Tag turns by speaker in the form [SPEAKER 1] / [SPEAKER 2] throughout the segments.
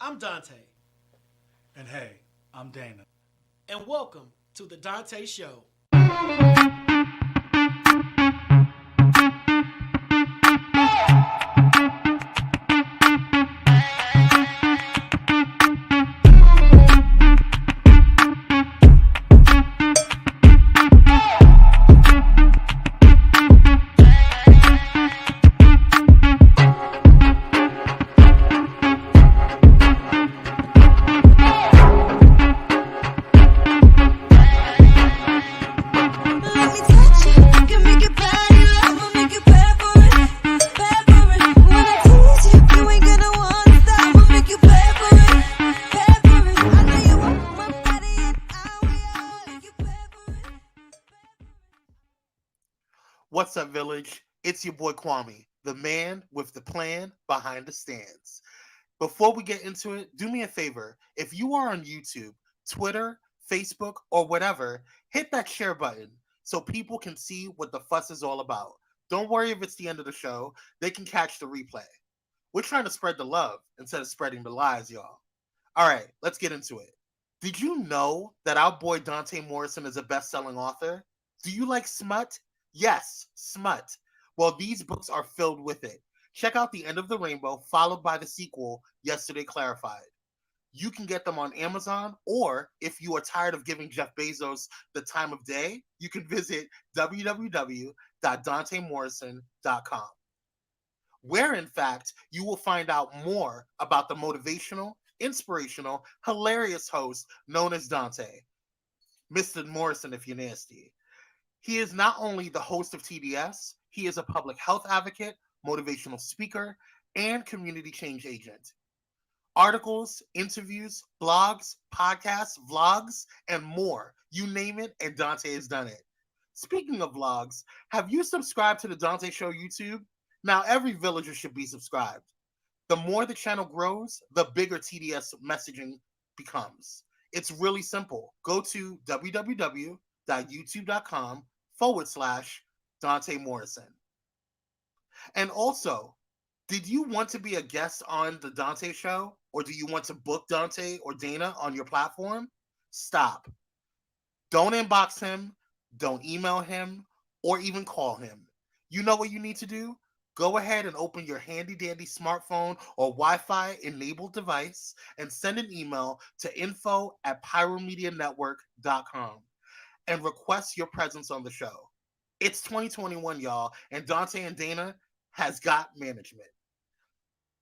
[SPEAKER 1] I'm Dante.
[SPEAKER 2] And hey, I'm Dana.
[SPEAKER 1] And welcome to the Donta Show.
[SPEAKER 3] What's up, Village? It's your boy Kwame, the man with the plan behind the stands. Before we get into it, do me a favor. If you are on YouTube, Twitter, Facebook, or whatever, hit that share button so people can see what the fuss is all about. Don't worry if it's the end of the show. They can catch the replay. We're trying to spread the love instead of spreading the lies, y'all. All right, let's get into it. Did you know that our boy Dante Morrison is a best-selling author? Do you like smut? Yes, smut. Well, these books are filled with it. Check out The End of the Rainbow, followed by the sequel, Yesterday Clarified. You can get them on Amazon, or if you are tired of giving Jeff Bezos the time of day, you can visit www.dantemorrison.com, where, in fact, you will find out more about the motivational, inspirational, hilarious host known as Dante. Mr. Morrison, if you're nasty. He is not only the host of TDS, he is a public health advocate, motivational speaker, and community change agent. Articles, interviews, blogs, podcasts, vlogs, and more. You name it, and Dante has done it. Speaking of vlogs, have you subscribed to the Donta Show YouTube? Now, every villager should be subscribed. The more the channel grows, the bigger TDS messaging becomes. It's really simple. Go to www.youtube.com/Dante Morrison. And also, did you want to be a guest on the Donta Show, or do you want to book Dante or Dana on your platform? Stop. Don't inbox him, don't email him, or even call him. You know what you need to do? Go ahead and open your handy-dandy smartphone or Wi-Fi enabled device and send an email to info@pyromedianetwork.com and request your presence on the show. It's 2021, y'all, and Dante and Dana has got management.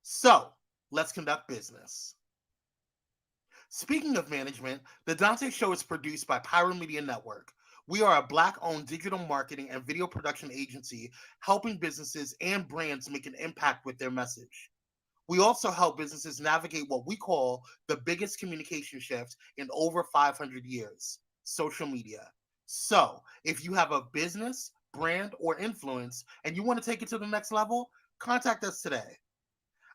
[SPEAKER 3] So, let's conduct business. Speaking of management, the Donta Show is produced by Pyro Media Network. We are a Black-owned digital marketing and video production agency helping businesses and brands make an impact with their message. We also help businesses navigate what we call the biggest communication shift in over 500 years, social media. So, if you have a business, brand, or influence, and you want to take it to the next level, contact us today.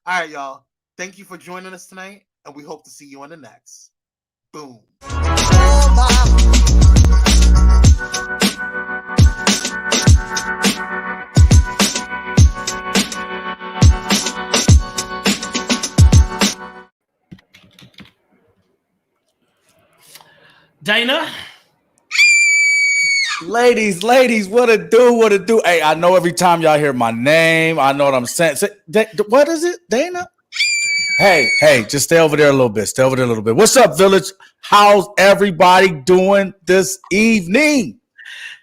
[SPEAKER 3] All right, y'all. Thank you for joining us tonight, and we hope to see you on the next. Boom.
[SPEAKER 1] Dana?
[SPEAKER 2] Ladies, what it do? Hey, I know every time y'all hear my name, I know what I'm saying. What is it, Dana? Hey, just stay over there a little bit. What's up, Village? How's everybody doing this evening?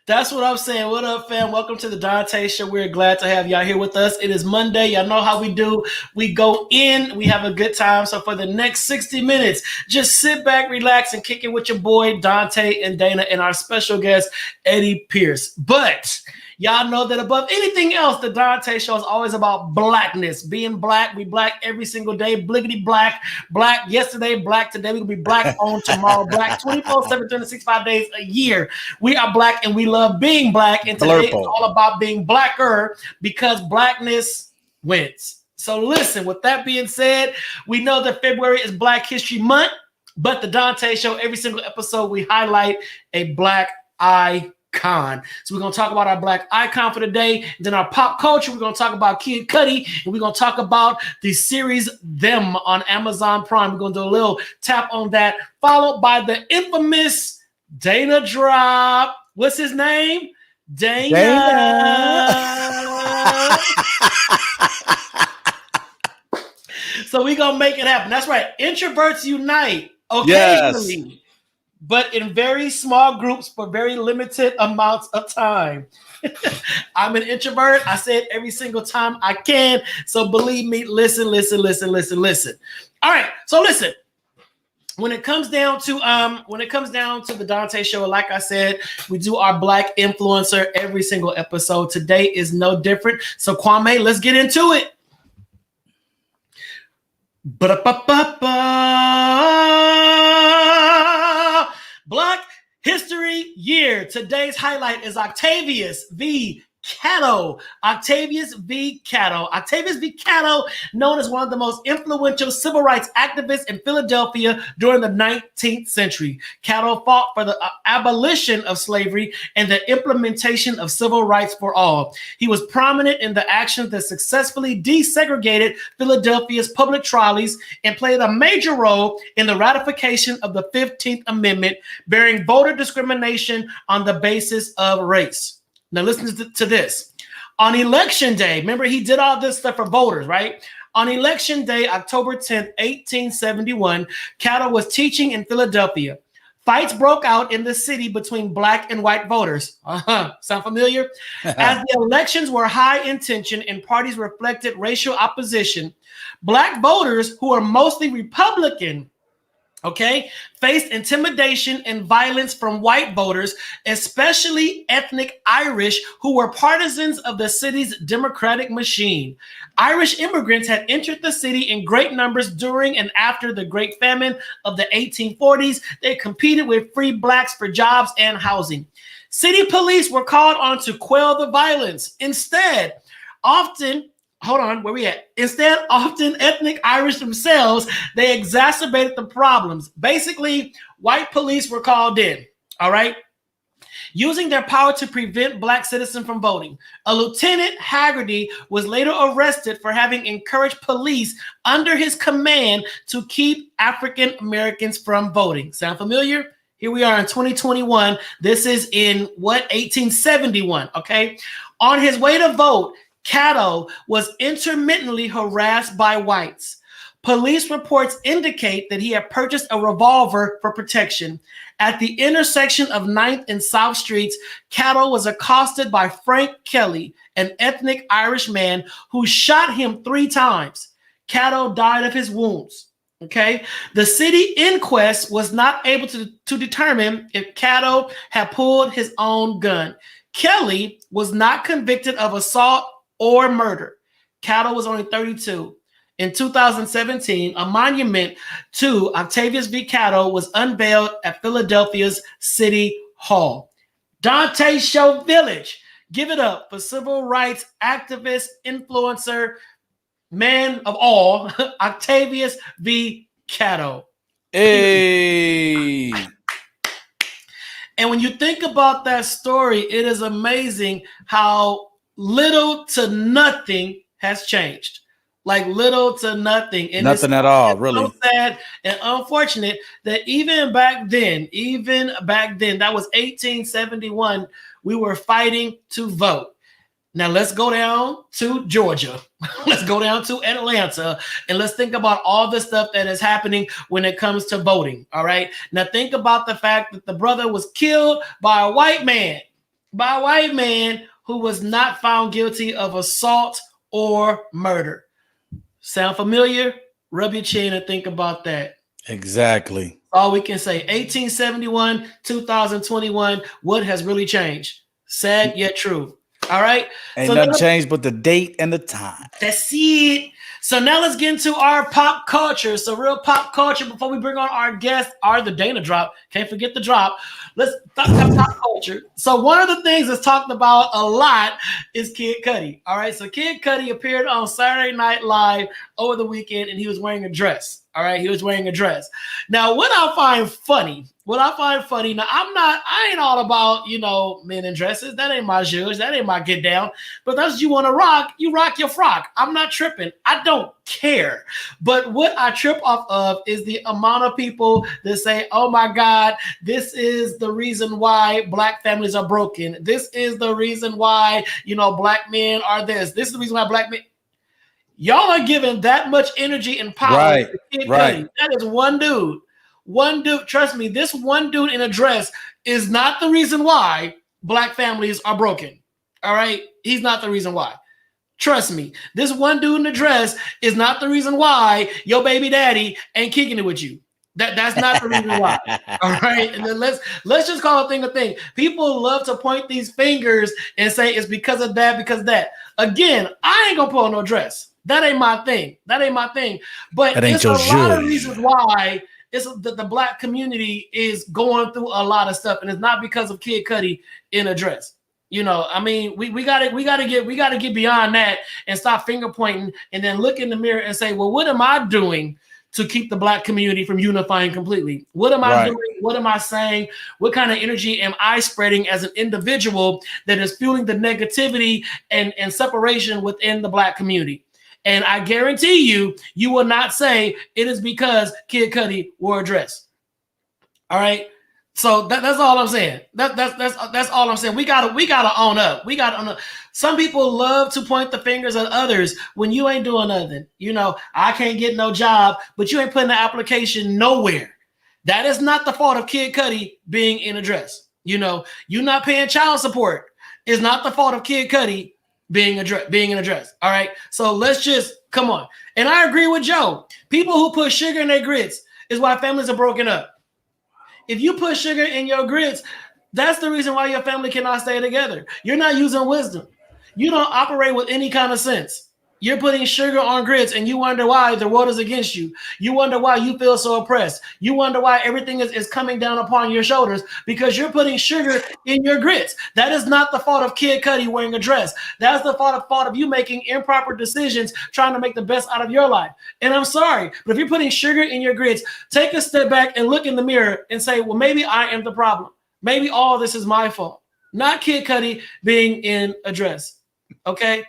[SPEAKER 1] That's what I'm saying. What up, fam? Welcome to the Donta Show. We're glad to have y'all here with us. It is Monday. Y'all know how we do. We go in, we have a good time. So for the next 60 minutes, just sit back, relax, and kick it with your boy, Dante and Dana, and our special guest, Eddie Pierce. But y'all know that above anything else, the Donta Show is always about blackness. Being black, we black every single day. Bliggity black. Black yesterday, black today. We're going to be black on tomorrow. Black 24/7, 365 days a year. We are black and we love being black. And today it's all about being blacker because blackness wins. So listen, with that being said, we know that February is Black History Month, but the Donta Show, every single episode, we highlight a black icon. icon. So we're going to talk about our black icon for the day. Then our pop culture, we're going to talk about Kid Cudi, and we're going to talk about the series Them on Amazon Prime. We're going to do a little tap on that, followed by the infamous Dana drop. What's his name? Dana. So we're going to make it happen. That's right. Introverts unite occasionally. Yes. But in very small groups for very limited amounts of time. I'm an introvert. I say it every single time I can. So believe me, listen. All right. So listen. When it comes down to the Donta Show, like I said, we do our black influencer every single episode. Today is no different. So Kwame, let's get into it. Black History Year. Today's highlight is Octavius v. Catto. Octavius v. Catto, known as one of the most influential civil rights activists in Philadelphia during the 19th century. Catto fought for the abolition of slavery and the implementation of civil rights for all. He was prominent in the actions that successfully desegregated Philadelphia's public trolleys and played a major role in the ratification of the 15th Amendment, bearing voter discrimination on the basis of race. Now listen to this. On election day, remember he did all this stuff for voters, right? On election day, October 10th, 1871, Catto was teaching in Philadelphia. Fights broke out in the city between black and white voters. Sound familiar? As the elections were high in tension and parties reflected racial opposition, black voters who are mostly Republican, faced intimidation and violence from white voters, especially ethnic Irish, who were partisans of the city's democratic machine. Irish immigrants had entered the city in great numbers during and after the Great Famine of the 1840s. They competed with free blacks for jobs and housing. City police were called on to quell the violence. Instead, often ethnic Irish themselves, they exacerbated the problems. Basically, white police were called in, all right, using their power to prevent black citizens from voting. A Lieutenant Haggerty was later arrested for having encouraged police under his command to keep African Americans from voting. Sound familiar? Here we are in 2021. This is in 1871, okay? On his way to vote, Catto was intermittently harassed by whites. Police reports indicate that he had purchased a revolver for protection. At the intersection of 9th and South Streets, Catto was accosted by Frank Kelly, an ethnic Irish man who shot him 3 times. Catto died of his wounds. Okay, the city inquest was not able to determine if Catto had pulled his own gun. Kelly was not convicted of assault or murder. Catto was only 32. In 2017, a monument to Octavius v. Catto was unveiled at Philadelphia's City Hall. Donta Show Village, give it up for civil rights activist, influencer, man of all, Octavius v. Catto.
[SPEAKER 2] Hey.
[SPEAKER 1] And when you think about that story, it is amazing how little to nothing has changed. Like little to nothing. And
[SPEAKER 2] nothing at all, really.
[SPEAKER 1] So sad and unfortunate that even back then, that was 1871, we were fighting to vote. Now let's go down to Georgia. Let's go down to Atlanta and let's think about all the stuff that is happening when it comes to voting. All right. Now think about the fact that the brother was killed by a white man, who was not found guilty of assault or murder. Sound familiar? Rub your chin and think about that.
[SPEAKER 2] Exactly.
[SPEAKER 1] All we can say, 1871, 2021, what has really changed? Sad yet true. All right?
[SPEAKER 2] Ain't nothing changed but the date and the time.
[SPEAKER 1] That's it. So now let's get into our pop culture. So real pop culture before we bring on our guest, or the Dana drop. Can't forget the drop. Let's talk about pop culture. So one of the things that's talked about a lot is Kid Cudi. All right. So Kid Cudi appeared on Saturday Night Live over the weekend, and he was wearing a dress. All right. He was wearing a dress. Now, what I find funny, now I ain't all about, men in dresses. That ain't my zhuzh. That ain't my get down. But that's what you want to rock. You rock your frock. I'm not tripping. I don't care. But what I trip off of is the amount of people that say, oh my God, this is the reason why black families are broken. This is the reason why, black men are this. This is the reason why black men. Y'all are giving that much energy and power to Kid Cudi. That is one dude. One dude, trust me, this one dude in a dress is not the reason why black families are broken. All right? He's not the reason why. Trust me, this one dude in a dress is not the reason why your baby daddy ain't kicking it with you. That's not the reason why. All right. And then let's just call a thing a thing. People love to point these fingers and say it's because of that, because of that. Again, I ain't gonna put on no dress. That ain't my thing. But it's a lot of reasons why the black community is going through a lot of stuff, and it's not because of Kid Cudi in a dress. We gotta get beyond that and stop finger pointing and then look in the mirror and say, well, what am I doing to keep the black community from unifying completely? What am I doing? What am I saying? What kind of energy am I spreading as an individual that is fueling the negativity and separation within the black community? And I guarantee you will not say it is because Kid Cudi wore a dress. All right. So that's all I'm saying. That's all I'm saying. We gotta own up. Some people love to point the fingers at others when you ain't doing nothing. I can't get no job, but you ain't putting the application nowhere. That is not the fault of Kid Cudi being in a dress. You not paying child support is not the fault of Kid Cudi being in a dress. All right. So let's just come on. And I agree with Joe. People who put sugar in their grits is why families are broken up. If you put sugar in your grits, that's the reason why your family cannot stay together. You're not using wisdom. You don't operate with any kind of sense. You're putting sugar on grits and you wonder why the world is against you. You wonder why you feel so oppressed. You wonder why everything is coming down upon your shoulders because you're putting sugar in your grits. That is not the fault of Kid Cudi wearing a dress. That's the fault of you making improper decisions, trying to make the best out of your life. And I'm sorry, but if you're putting sugar in your grits, take a step back and look in the mirror and say, well, maybe I am the problem. Maybe all this is my fault. Not Kid Cudi being in a dress. Okay?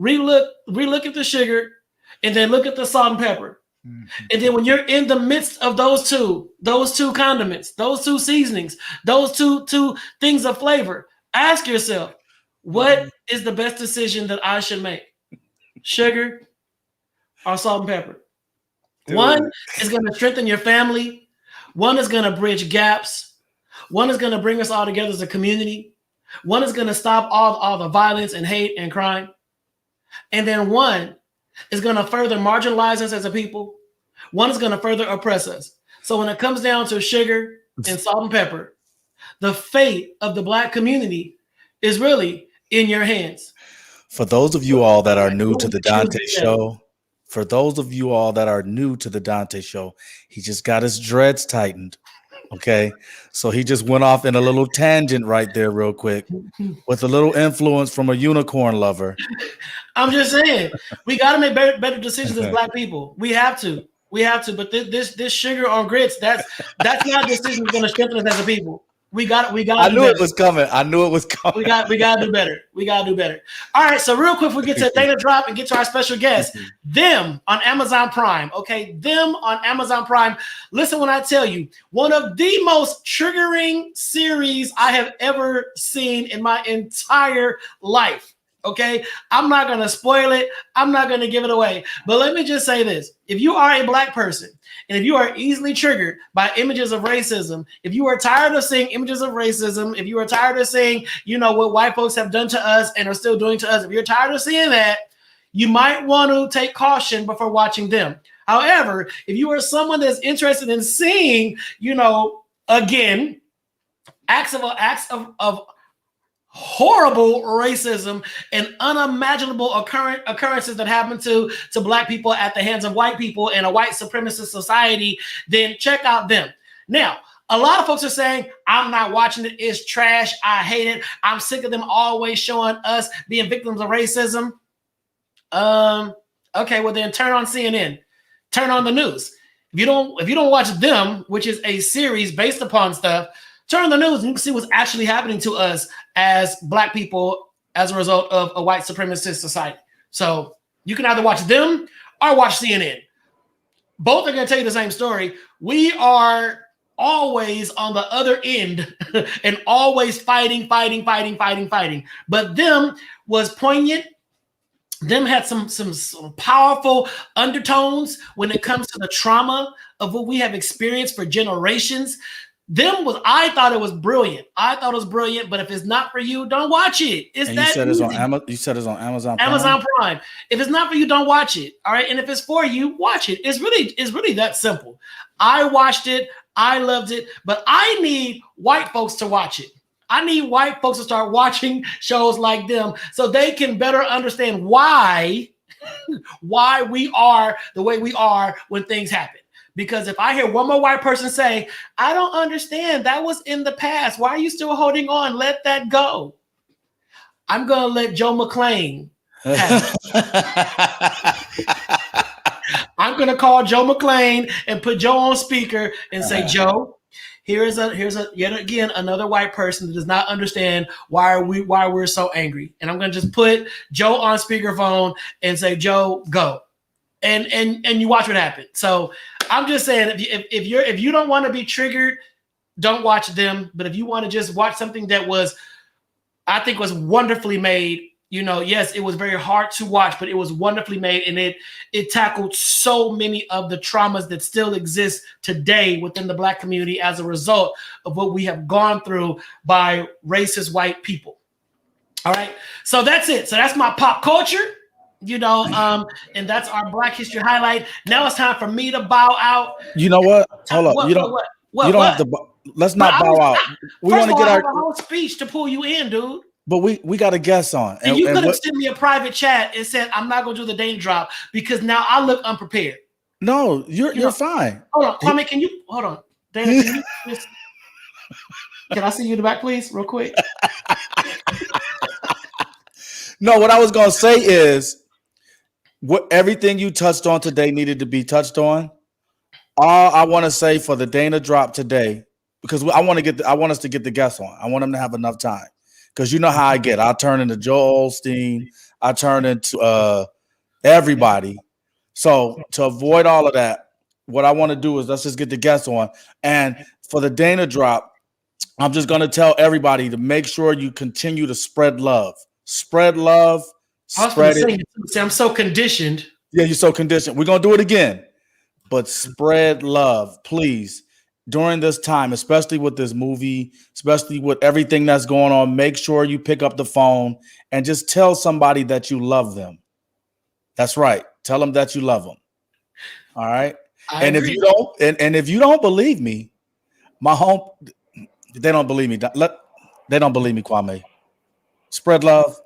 [SPEAKER 1] Relook at the sugar and then look at the salt and pepper. Mm-hmm. And then when you're in the midst of those two condiments, those two seasonings, those two things of flavor, ask yourself, what is the best decision that I should make? Sugar or salt and pepper? Dude. One is going to strengthen your family. One is going to bridge gaps. One is going to bring us all together as a community. One is going to stop all the violence and hate and crime. And then one is going to further marginalize us as a people. One is going to further oppress us. So when it comes down to sugar and salt and pepper, the fate of the black community is really in your hands.
[SPEAKER 2] For those of you all that are new to the Donta Show, he just got his dreads tightened. Okay, so he just went off in a little tangent right there real quick with a little influence from a unicorn lover.
[SPEAKER 1] I'm just saying, we got to make better decisions as black people. We have to. But this sugar on grits, that's not a decision that's going to strengthen us as a people. We got.
[SPEAKER 2] I knew it was coming.
[SPEAKER 1] We got to do better. All right. So real quick, we get to Dana Drop and get to our special guest. Them on Amazon Prime. Okay, Them on Amazon Prime. Listen when I tell you, one of the most triggering series I have ever seen in my entire life. Okay, I'm not going to spoil it. I'm not going to give it away. But let me just say this. If you are a black person and if you are easily triggered by images of racism, if you are tired of seeing images of racism, if you are tired of seeing, what white folks have done to us and are still doing to us, if you're tired of seeing that, you might want to take caution before watching Them. However, if you are someone that's interested in seeing, again, acts of horrible racism and unimaginable occurrences that happen to black people at the hands of white people in a white supremacist society, then check out them. Now, a lot of folks are saying, I'm not watching it. It's trash. I hate it. I'm sick of them always showing us being victims of racism. Okay, well then turn on CNN. Turn on the news. If you don't watch them, which is a series based upon stuff, turn on the news and you can see what's actually happening to us as black people as a result of a white supremacist society. So you can either watch them or watch CNN. Both are going to tell you the same story. We are always on the other end and always fighting. But them was poignant. Them had some powerful undertones when it comes to the trauma of what we have experienced for generations. I thought it was brilliant. But if it's not for you, don't watch it. It's
[SPEAKER 2] and
[SPEAKER 1] that
[SPEAKER 2] you said
[SPEAKER 1] easy.
[SPEAKER 2] You said it's on Amazon Prime?
[SPEAKER 1] Amazon Prime. If it's not for you, don't watch it. All right. And if it's for you, watch it. It's really that simple. I watched it. I loved it. But I need white folks to watch it. I need white folks to start watching shows like them so they can better understand why we are the way we are when things happen. Because if I hear one more white person say, I don't understand, that was in the past, why are you still holding on? Let that go. I'm going to let Joe McClain have it. I'm going to call Joe McClain and put Joe on speaker and say, Joe, here's yet again another white person that does not understand why we're so angry. And I'm going to just put Joe on speakerphone and say, Joe, go. And you watch what happens. So I'm just saying, if you don't want to be triggered, don't watch them. But if you want to just watch something that I think was wonderfully made, yes, it was very hard to watch, but it was wonderfully made, and it tackled so many of the traumas that still exist today within the Black community as a result of what we have gone through by racist white people. All right, so that's it. So that's my pop culture. And that's our Black History highlight. Now it's time for me to bow out.
[SPEAKER 2] You know what? Hold up. You don't have to. Let's not bow out. We want to get our
[SPEAKER 1] whole speech to pull you in, dude.
[SPEAKER 2] But we got a guest on.
[SPEAKER 1] And you could have sent me a private chat and said, I'm not going to do the Dana drop because now I look unprepared.
[SPEAKER 2] No, you're fine.
[SPEAKER 1] Hold on. Kwame, can you hold on? Dana, can I see you in the back, please, real quick?
[SPEAKER 2] No, what I was going to say is, everything you touched on today needed to be touched on. All I want to say for the Dana drop today, because I want us to get the guests on. I want them to have enough time, because you know how I get. I turn into Joel Osteen. I turn into everybody. So to avoid all of that, what I want to do is let's just get the guests on. And for the Dana drop, I'm just going to tell everybody to make sure you continue to spread love. Spread love. Spread it.
[SPEAKER 1] I'm so conditioned.
[SPEAKER 2] Yeah, you're so conditioned. We're going to do it again. But spread love, please. During this time, especially with this movie, especially with everything that's going on, make sure you pick up the phone and just tell somebody that you love them. That's right. Tell them that you love them. All right.
[SPEAKER 1] I agree.
[SPEAKER 2] If you don't believe me, they don't believe me. They don't believe me, Kwame. Spread love.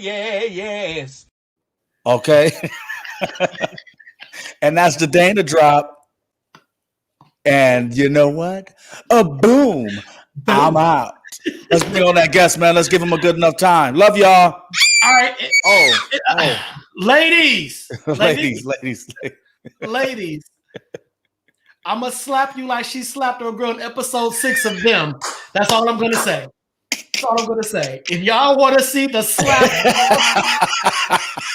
[SPEAKER 2] Yes. Okay. And that's the Dana drop. And you know what? Boom. I'm out. Let's bring on that guest, man. Let's give him a good enough time. Love y'all.
[SPEAKER 1] All right. Ladies. I'm going to slap you like she slapped her girl in episode 6 of Them. That's all I'm going to say. If y'all want to see the slap,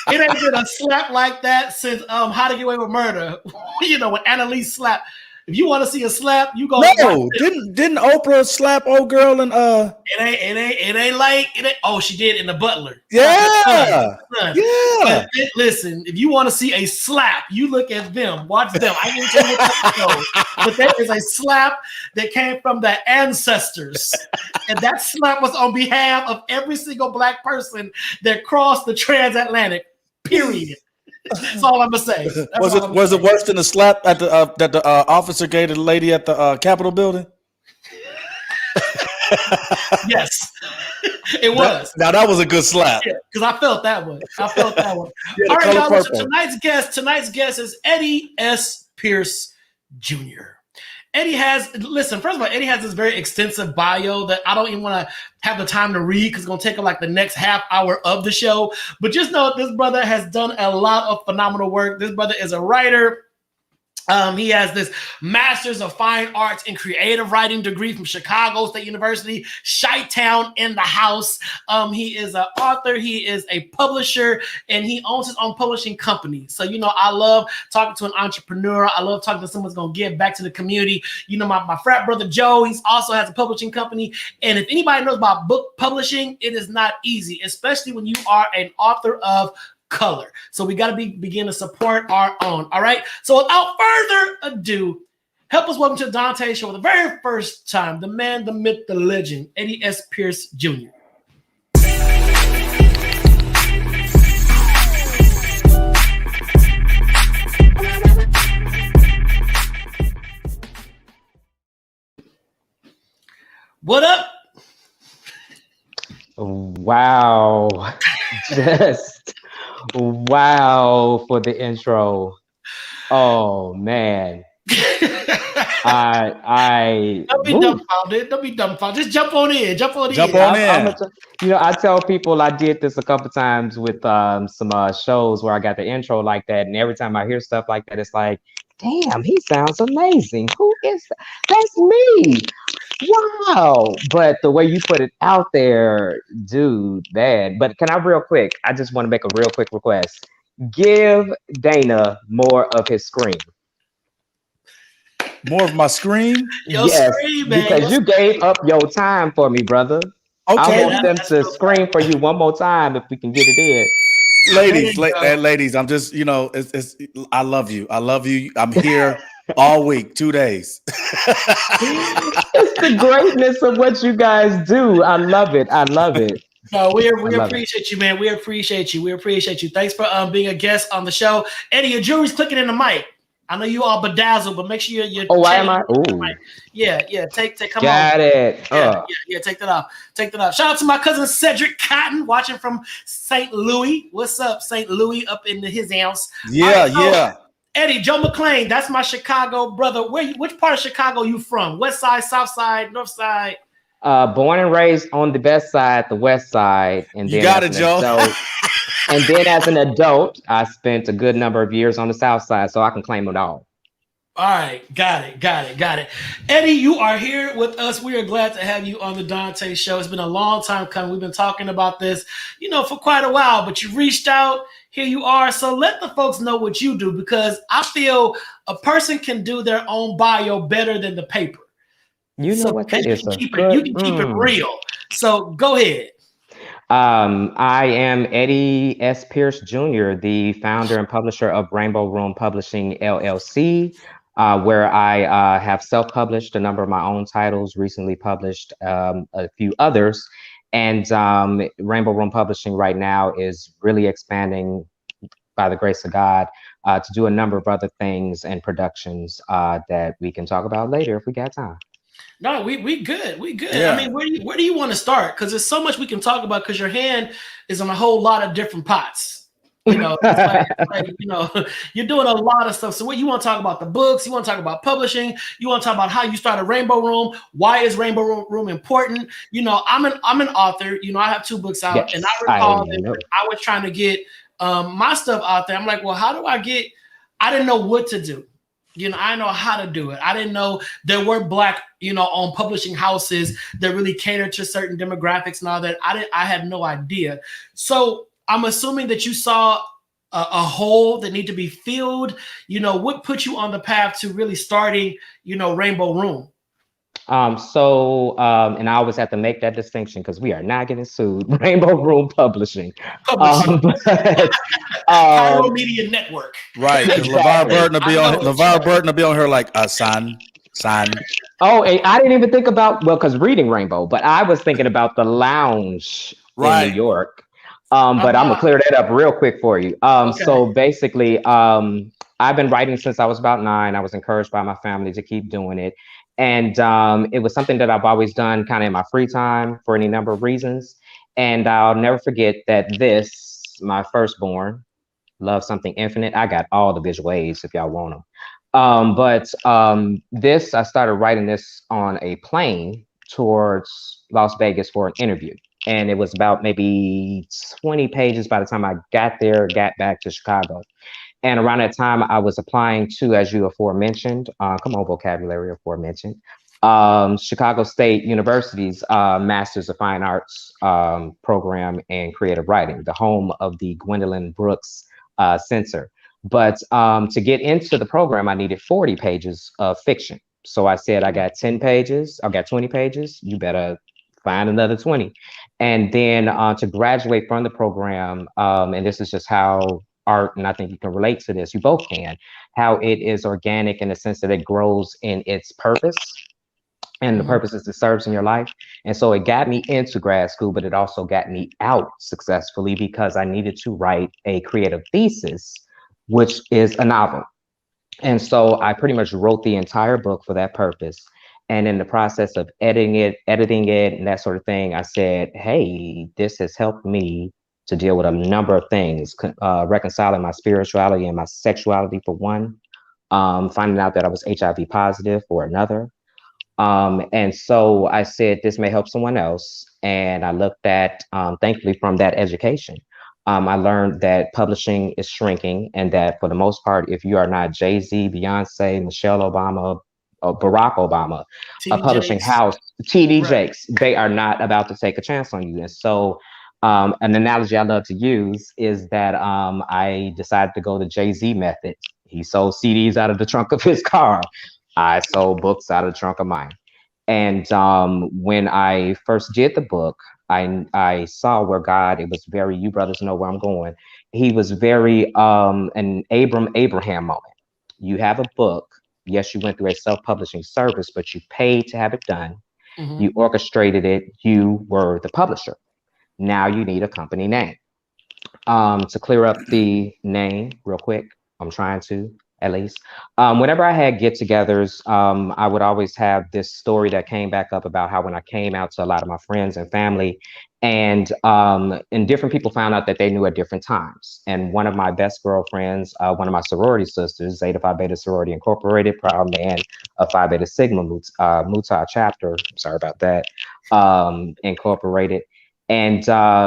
[SPEAKER 1] it ain't been a slap like that since How to Get Away with Murder. When Annalise slapped. If you want to see a slap, you go.
[SPEAKER 2] No, didn't Oprah slap old girl and
[SPEAKER 1] It ain't like it. Oh, she did in The Butler.
[SPEAKER 2] Yeah.
[SPEAKER 1] But listen, if you want to see a slap, you look at Them. Watch Them. I didn't tell you what that but there is a slap that came from the ancestors, and that slap was on behalf of every single Black person that crossed the transatlantic. Period. That's all I'm gonna say.
[SPEAKER 2] Was it worse than the slap at that the officer gave the lady at the Capitol building?
[SPEAKER 1] Yes, it was.
[SPEAKER 2] Now that was a good slap.
[SPEAKER 1] Yeah, because I felt that one.
[SPEAKER 2] Yeah,
[SPEAKER 1] All right, y'all. So tonight's guest is Eddie S. Pierce Jr. Eddie first of all, Eddie has this very extensive bio that I don't even want to have the time to read because it's going to take like the next half hour of the show. But just know this brother has done a lot of phenomenal work. This brother is a writer. He has this Master's of Fine Arts in Creative Writing degree from Chicago State University, Chi-Town in the house. He is an author, he is a publisher, and he owns his own publishing company. So, I love talking to an entrepreneur. I love talking to someone who's going to give back to the community. My frat brother Joe, he also has a publishing company. And if anybody knows about book publishing, it is not easy, especially when you are an author of color. So we got to begin to support our own. All right. So without further ado, help us welcome to the Donta Show for the very first time, the man, the myth, the legend, Eddie S. Pierce Jr. What up?
[SPEAKER 4] Wow. Just wow for the intro. Oh man. Don't be
[SPEAKER 1] dumbfounded. Don't be dumbfounded. Just jump on in.
[SPEAKER 4] I tell people I did this a couple times with some shows where I got the intro like that, and every time I hear stuff like that, it's like, damn, he sounds amazing. Who is that? That's me. Wow. But the way you put it out there, dude, man. But can I real quick, I just want to make a real quick request. Give Dana more of his scream.
[SPEAKER 2] More of my scream?
[SPEAKER 1] Scream, man.
[SPEAKER 4] Because you gave up your time for me, brother.
[SPEAKER 2] Okay.
[SPEAKER 4] I want them to scream for you one more time if we can get it in.
[SPEAKER 2] Ladies, I'm just, I love you. I'm here all week, 2 days.
[SPEAKER 4] It's the greatness of what you guys do. I love it.
[SPEAKER 1] No, we appreciate you, man. We appreciate you. Thanks for being a guest on the show. Eddie, your jewelry's clicking in the mic. I know you all bedazzled, but make sure you're
[SPEAKER 4] oh, why am I?
[SPEAKER 1] Yeah. Come
[SPEAKER 4] Got
[SPEAKER 1] on.
[SPEAKER 4] it.
[SPEAKER 1] Yeah. Take that off. Shout out to my cousin Cedric Cotton, watching from St. Louis. What's up, St. Louis, up in his house?
[SPEAKER 2] Yeah.
[SPEAKER 1] Eddie, Joe McClain, that's my Chicago brother. Which part of Chicago you from? West side, south side, north side?
[SPEAKER 4] Born and raised on the best side, the west side, and then
[SPEAKER 2] you got it, Joe.
[SPEAKER 4] And then as an adult, I spent a good number of years on the south side, so I can claim it all.
[SPEAKER 1] All right, got it. Eddie, you are here with us. We are glad to have you on the Donta Show. It's been a long time coming. We've been talking about this, for quite a while, but you reached out. Here you are. So let the folks know what you do, because I feel a person can do their own bio better than the paper.
[SPEAKER 4] You know what that is?
[SPEAKER 1] You can keep it real. So go ahead.
[SPEAKER 4] I am Eddie S. Pierce Jr., the founder and publisher of Rainbow Room Publishing, LLC, where I have self-published a number of my own titles, recently published a few others. And Rainbow Room Publishing right now is really expanding, by the grace of God, to do a number of other things and productions that we can talk about later if we got time.
[SPEAKER 1] No, we good.
[SPEAKER 2] Yeah.
[SPEAKER 1] I mean, where do you want to start? Because there's so much we can talk about, because your hand is on a whole lot of different pots. It's you're doing a lot of stuff. So what you want to talk about? The books? You want to talk about publishing? You want to talk about how you started Rainbow Room? Why is Rainbow Room important? I'm an author. I have 2 books out,
[SPEAKER 4] yes,
[SPEAKER 1] and I recall that I was trying to get my stuff out there. I'm like, well, how do I get? I didn't know what to do. I know how to do it. I didn't know there were Black, owned publishing houses that really cater to certain demographics and all that. I had no idea. So I'm assuming that you saw a hole that need to be filled. What put you on the path to really starting, Rainbow Room?
[SPEAKER 4] And I always have to make that distinction because we are not getting sued. Rainbow Room Publishing.
[SPEAKER 1] Pyro Media Network.
[SPEAKER 2] Right. LeVar Burton will be on here like, son.
[SPEAKER 4] Oh, and I didn't even think about, because reading Rainbow, but I was thinking about the lounge in New York. But I'm gonna clear that up real quick for you.
[SPEAKER 1] Okay.
[SPEAKER 4] So basically, I've been writing since I was about 9. I was encouraged by my family to keep doing it. And it was something that I've always done kind of in my free time for any number of reasons. And I'll never forget that this, my firstborn, Love Something Infinite. I got all the visual aids if y'all want them. But this, I started writing this on a plane towards Las Vegas for an interview. And it was about maybe 20 pages by the time I got there, got back to Chicago. And around that time, I was applying to, as you aforementioned, come on, vocabulary aforementioned, Chicago State University's Masters of Fine Arts program in creative writing, the home of the Gwendolyn Brooks censor. But to get into the program, I needed 40 pages of fiction. So I said, I got 10 pages, I got 20 pages, you better find another 20. And then to graduate from the program, and this is just how art, and I think you can relate to this, you both can, how it is organic in the sense that it grows in its purpose and the purposes it serves in your life. And so it got me into grad school, but it also got me out successfully because I needed to write a creative thesis, which is a novel. And so I pretty much wrote the entire book for that purpose. And in the process of editing it and that sort of thing, I said, hey, this has helped me to deal with a number of things, reconciling my spirituality and my sexuality for one, finding out that I was HIV positive for another. And so I said, this may help someone else. And I looked at, thankfully, from that education, I learned that publishing is shrinking and that for the most part, if you are not Jay-Z, Beyonce, Michelle Obama, or Barack Obama, a
[SPEAKER 1] TD
[SPEAKER 4] publishing
[SPEAKER 1] Jakes.
[SPEAKER 4] house, TD
[SPEAKER 1] Right.
[SPEAKER 4] Jakes, they are not about to take a chance on you. And so an analogy I love to use is that I decided to go the Jay-Z method. He sold CDs out of the trunk of his car. I sold books out of the trunk of mine. And when I first did the book, I saw where God, it was very, you brothers know where I'm going. He was very an Abraham moment. You have a book. Yes, you went through a self-publishing service, but you paid to have it done. You orchestrated it. You were the publisher. Now you need a company name. To clear up the name real quick, I'm trying to at least. Whenever I had get-togethers, I would always have this story that came back up about how when I came out to a lot of my friends and family, and different people found out that they knew at different times. And one of my best girlfriends, one of my sorority sisters, Zeta Phi Beta Sorority Incorporated, proud man of Phi Beta Sigma Mutai chapter, sorry about that, Incorporated. And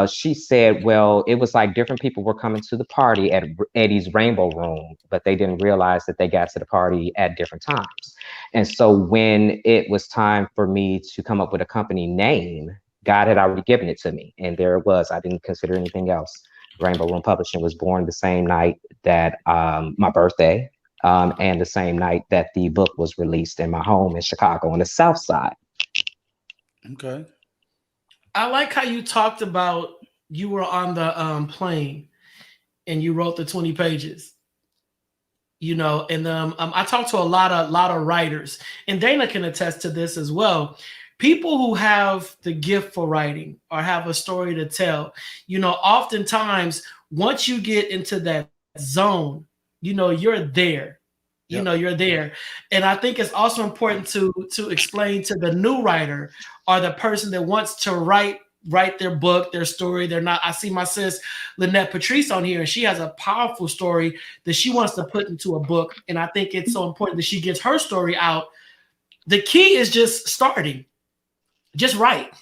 [SPEAKER 4] she said, well, it was like different people were coming to the party at Eddie's Rainbow Room, but they didn't realize that they got to the party at different times. And so when it was time for me to come up with a company name, God had already given it to me. And there it was. I didn't consider anything else. Rainbow Room Publishing was born the same night that my birthday, and the same night that the book was released in my home in Chicago on the South Side.
[SPEAKER 2] Okay.
[SPEAKER 1] I like how you talked about you were on the plane and you wrote the 20 pages. You know, and I talked to a lot of writers, and Dana can attest to this as well. People who have the gift for writing or have a story to tell, you know, oftentimes once you get into that zone, you know, you're there. You know, you're there. And I think it's also important to explain to the new writer or the person that wants to write their book, their story. They're not, I see my sis Lynette Patrice on here, and she has a powerful story that she wants to put into a book. And I think it's so important that she gets her story out. The key is just starting. Just write.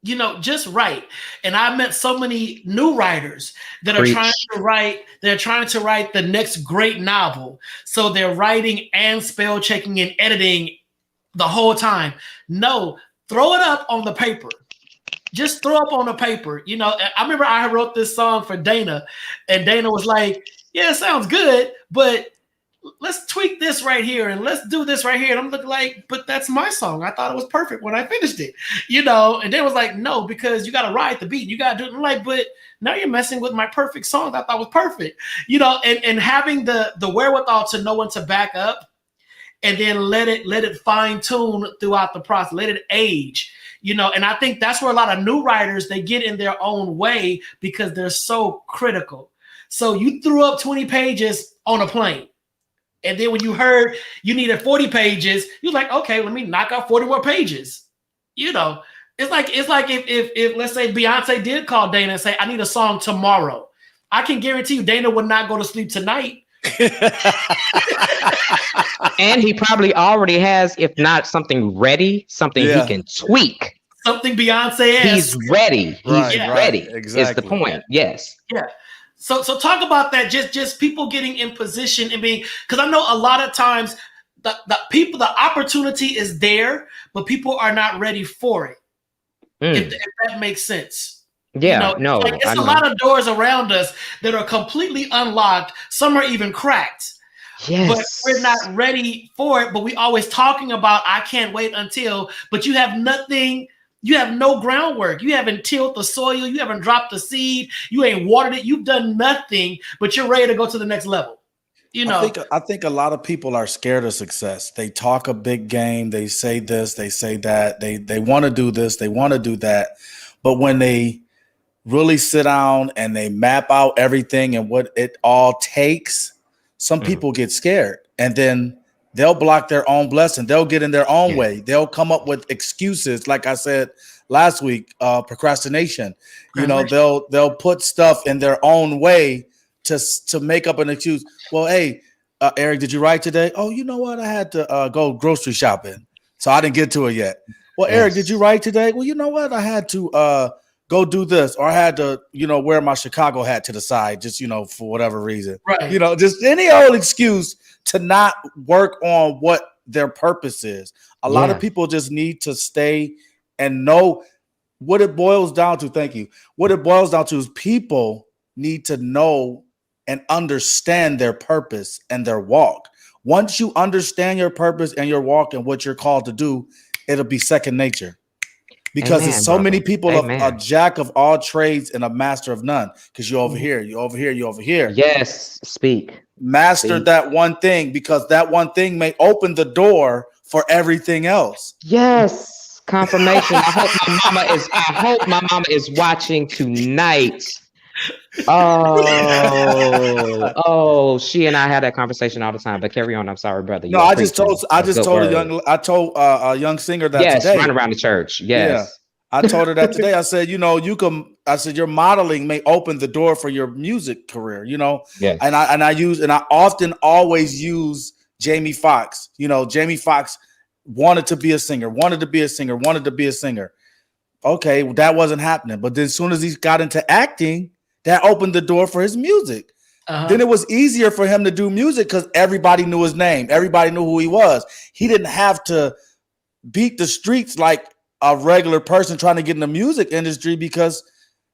[SPEAKER 1] You know, just write. And I met so many new writers that are trying to write. They're trying to write the next great novel. So they're writing and spell checking and editing the whole time. No, throw it up on the paper. Just throw up on the paper. You know, I remember I wrote this song for Dana, and Dana was like, yeah, it sounds good, but let's tweak this right here and let's do this right here. And I'm looking like, but that's my song. I thought it was perfect when I finished it, you know? And then was like, no, because you got to ride the beat. You got to do it. I'm like, but now you're messing with my perfect song that I thought was perfect, you know? And having the wherewithal to know when to back up and then let it fine tune throughout the process, let it age. And I think that's where a lot of new writers, they get in their own way because they're so critical. So you threw up 20 pages on a plane. And then when you heard you needed 40 pages, you're like, okay, let me knock out 40 more pages. It's like if let's say Beyonce did call Dana and say, I need a song tomorrow. I can guarantee you Dana would not go to sleep tonight.
[SPEAKER 4] And he probably already has, if not something ready, something he can tweak.
[SPEAKER 1] Something Beyonce has.
[SPEAKER 4] He's ready. He's ready.
[SPEAKER 2] Exactly.
[SPEAKER 4] Is the point. Yes.
[SPEAKER 1] Yeah. So talk about that. Just people getting in position and being, because I know a lot of times the opportunity is there, but people are not ready for it. If that makes sense.
[SPEAKER 4] Yeah,
[SPEAKER 1] it's a lot of doors around us that are completely unlocked. Some are even cracked.
[SPEAKER 4] Yes.
[SPEAKER 1] But we're not ready for it. But we always talking about, I can't wait until, but you have nothing. You have no groundwork. You haven't tilled the soil. You haven't dropped the seed. You ain't watered it. You've done nothing, but you're ready to go to the next level.
[SPEAKER 2] I think a lot of people are scared of success. They talk a big game. They say this, they say that. They want to do this, they want to do that. But when they really sit down and they map out everything and what it all takes, some people get scared. And then they'll block their own blessing. They'll get in their own way. They'll come up with excuses. Like I said last week, procrastination. They'll put stuff in their own way to make up an excuse. Well, hey, Eric, did you write today? Oh, you know what? I had to go grocery shopping, so I didn't get to it yet. Well, Eric, did you write today? Well, you know what? I had to go do this, or I had to, wear my Chicago hat to the side, just, for whatever reason. Right. Just any old excuse to not work on what their purpose is. A lot of people just need to stay and know what it boils down to. Thank you. What it boils down to is people need to know and understand their purpose and their walk. Once you understand your purpose and your walk and what you're called to do, it'll be second nature. Because there's so many people a jack of all trades and a master of none. Because you're over here, you're over here, you're over here.
[SPEAKER 4] Yes, speak.
[SPEAKER 2] Master that one thing, because that one thing may open the door for everything else.
[SPEAKER 4] Yes, confirmation. I hope my mama is watching tonight. She and I had that conversation all the time. But carry on. I'm sorry, brother.
[SPEAKER 2] No, I just told a young singer that today.
[SPEAKER 4] Run around the church. Yes.
[SPEAKER 2] Yeah. I told her that today. I said, I said your modeling may open the door for your music career, Yeah. And I often always use Jamie Foxx. Jamie Foxx wanted to be a singer. Okay, well, that wasn't happening. But then as soon as he got into acting, that opened the door for his music. Then it was easier for him to do music because everybody knew his name. Everybody knew who he was. He didn't have to beat the streets like a regular person trying to get in the music industry because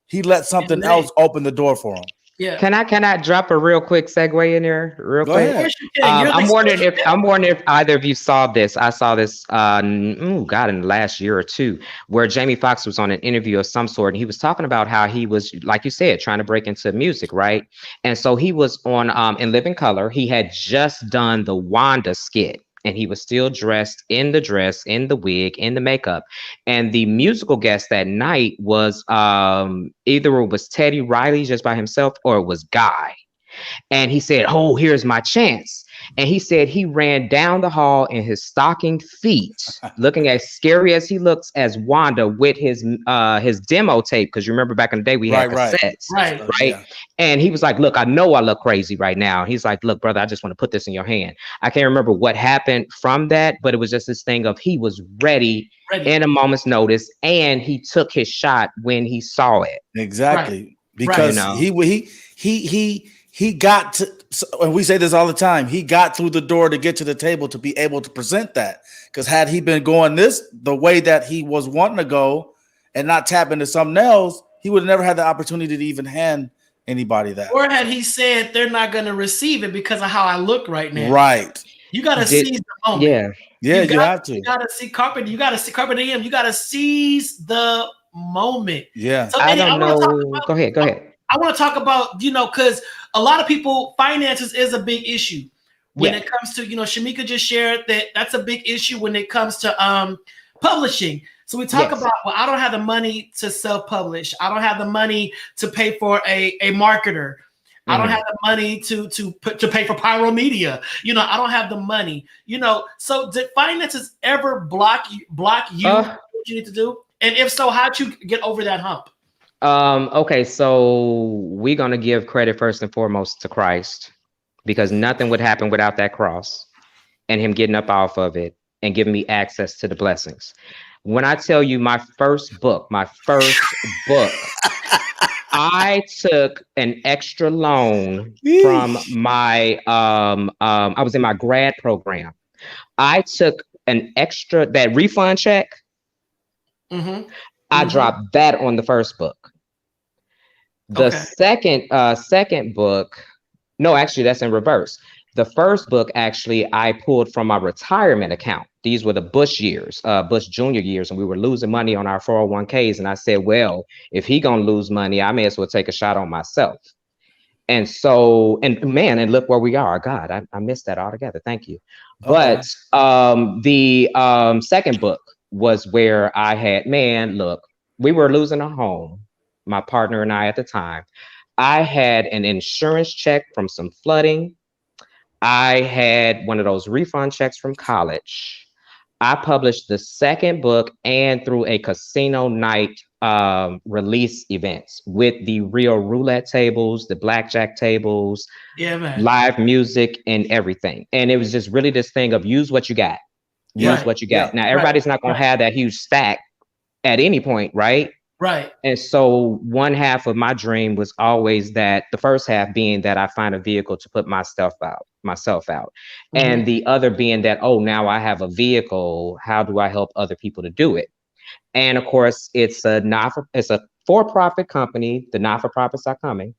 [SPEAKER 2] he let something else open the door for him.
[SPEAKER 4] Yeah. Can I drop a real quick segue in there? Go
[SPEAKER 2] ahead.
[SPEAKER 4] I'm wondering if either of you saw this. I saw this in the last year or two, where Jamie Foxx was on an interview of some sort, and he was talking about how he was, like you said, trying to break into music, right? And so he was on in Living Color. He had just done the Wanda skit. And he was still dressed in the dress, in the wig, in the makeup. And the musical guest that night was either it was Teddy Riley just by himself or it was Guy. And he said, "Oh, here's my chance." And he said he ran down the hall in his stocking feet, looking as scary as he looks as Wanda with his demo tape. Because you remember back in the day we had cassettes, right? Yeah. And he was like, "Look, I know I look crazy right now." He's like, "Look, brother, I just want to put this in your hand." I can't remember what happened from that, but it was just this thing of he was ready in a moment's notice, and he took his shot when he saw it.
[SPEAKER 2] Exactly, because he got to, and we say this all the time, he got through the door to get to the table to be able to present that. Because had he been going the way that he was wanting to go and not tap into something else, he would have never had the opportunity to even hand anybody that.
[SPEAKER 1] Or had he said they're not going to receive it because of how I look right now.
[SPEAKER 2] Right.
[SPEAKER 1] You got to seize the moment.
[SPEAKER 2] Yeah, you have to.
[SPEAKER 1] You got to see Carpenter. You got to see Carpenter DM. You got to seize the moment.
[SPEAKER 2] Yeah.
[SPEAKER 1] So,
[SPEAKER 4] I don't know. Go ahead.
[SPEAKER 1] I want to talk about, because a lot of people, finances is a big issue when it comes to, Shamika just shared that that's a big issue when it comes to publishing. So we talk
[SPEAKER 4] Yes.
[SPEAKER 1] about, well, I don't have the money to self-publish. I don't have the money to pay for a marketer. I don't have the money to pay for Pyro Media. You know, I don't have the money. You know, so did finances ever block you what you need to do? And if so, how'd you get over that hump?
[SPEAKER 4] Okay, so we're gonna give credit first and foremost to Christ, because nothing would happen without that cross and him getting up off of it and giving me access to the blessings. When I tell you my first book, I took an extra loan from my I was in my grad program. I took an extra, that refund check. I dropped that on the first book. The second book, no, actually that's in reverse. The first book, actually, I pulled from my retirement account. These were the Bush years, Bush junior years, and we were losing money on our 401ks. And I said, well, if he gonna lose money, I may as well take a shot on myself. And so, and man, and look where we are. God, I missed that altogether. Thank you. But the second book was where I had, man, look, we were losing a home, my partner and I at the time. I had an insurance check from some flooding. I had one of those refund checks from college. I published the second book and through a casino night release events with the real roulette tables, the blackjack tables, live music and everything. And it was just really this thing of use what you got. Use what you got. Now, everybody's not going to have that huge stack at any point, right?
[SPEAKER 1] Right.
[SPEAKER 4] And so one half of my dream was always that, the first half being that I find a vehicle to put myself out. And the other being that, oh, now I have a vehicle. How do I help other people to do it? And of course, it's a for-profit company. The not-for-profits are coming.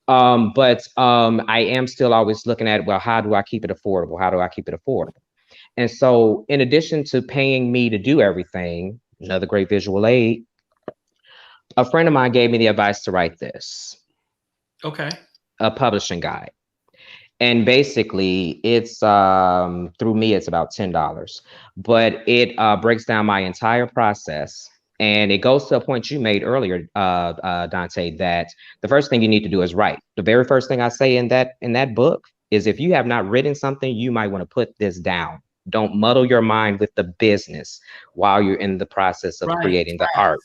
[SPEAKER 4] But I am still always looking at, well, how do I keep it affordable? How do I keep it affordable? And so in addition to paying me to do everything, another great visual aid, a friend of mine gave me the advice to write this.
[SPEAKER 1] Okay.
[SPEAKER 4] A publishing guide. And basically it's through me, it's about $10, but it breaks down my entire process. And it goes to a point you made earlier, Dante, that the first thing you need to do is write. The very first thing I say in that book is, if you have not written something, you might want to put this down. Don't muddle your mind with the business while you're in the process of creating the art.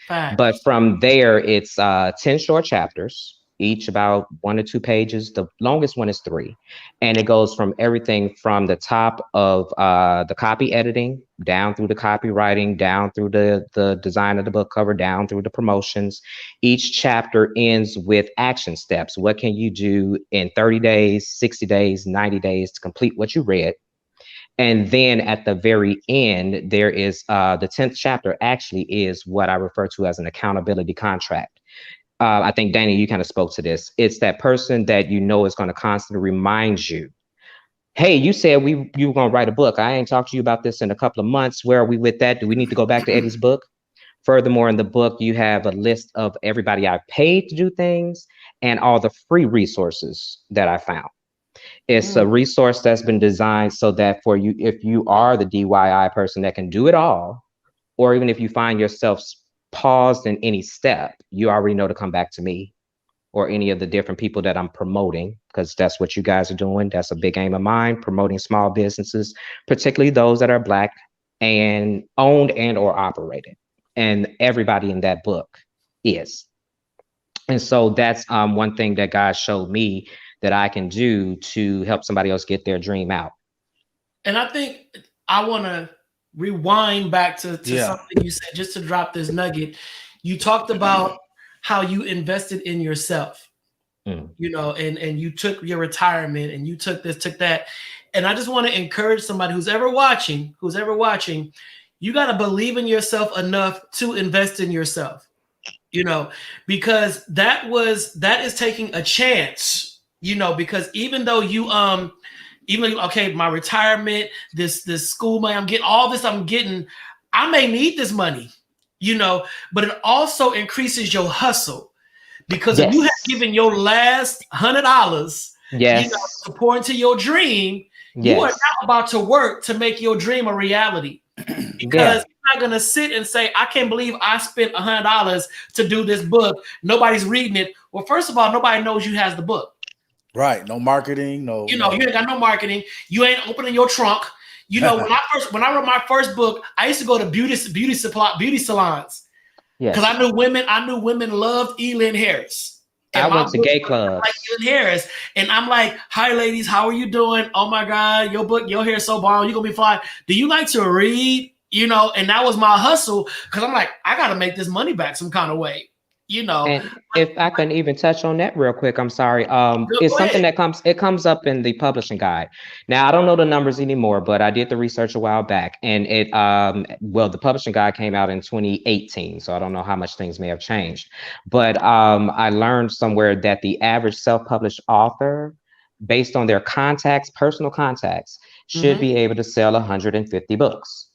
[SPEAKER 4] But from there, it's 10 short chapters, each about 1 to 2 pages. The longest one is 3. And it goes from everything from the top of the copy editing, down through the copywriting, down through the design of the book cover, down through the promotions. Each chapter ends with action steps. What can you do in 30 days, 60 days, 90 days to complete what you read? And then at the very end, there is the 10th chapter actually is what I refer to as an accountability contract. I think, Danny, you kind of spoke to this. It's that person that you know is going to constantly remind you, hey, you said you were going to write a book. I ain't talked to you about this in a couple of months. Where are we with that? Do we need to go back to Eddie's book? Furthermore, in the book, you have a list of everybody I paid to do things and all the free resources that I found. It's a resource that's been designed so that for you, if you are the DIY person that can do it all, or even if you find yourself paused in any step, you already know to come back to me or any of the different people that I'm promoting, because that's what you guys are doing. That's a big aim of mine, promoting small businesses, particularly those that are Black and owned and or operated. And everybody in that book is. And so that's one thing that God showed me that I can do to help somebody else get their dream out.
[SPEAKER 1] And I think I want to rewind back to something you said, just to drop this nugget. You talked about how you invested in yourself, you know, and you took your retirement and you took this, took that. And I just want to encourage somebody who's ever watching, you got to believe in yourself enough to invest in yourself, you know, because that is taking a chance. You know, because even though okay, my retirement, this school money, I'm getting all this, I may need this money, you know, but it also increases your hustle, because if you have given your last $100, you know, to pour into your dream, you are now about to work to make your dream a reality. Because not gonna sit and say, I can't believe I spent $100 to do this book. Nobody's reading it. Well, first of all, nobody knows you has the book.
[SPEAKER 2] Right. No marketing. No.
[SPEAKER 1] You ain't got no marketing. You ain't opening your trunk. When I wrote my first book, I used to go to beauty salons.
[SPEAKER 4] Yes.
[SPEAKER 1] Because I knew women loved Elin Harris.
[SPEAKER 4] I went to gay clubs.
[SPEAKER 1] Like Elin Harris. And I'm like, hi ladies, how are you doing? Oh my God, your hair is so bomb, you're gonna be fine. Do you like to read? And that was my hustle because I'm like, I gotta make this money back some kind of way.
[SPEAKER 4] And if I can even touch on that real quick, I'm sorry. It's something that comes up in the publishing guide. Now I don't know the numbers anymore, but I did the research a while back, and the publishing guide came out in 2018, so I don't know how much things may have changed. But I learned somewhere that the average self-published author, based on their personal contacts, should be able to sell 150 books.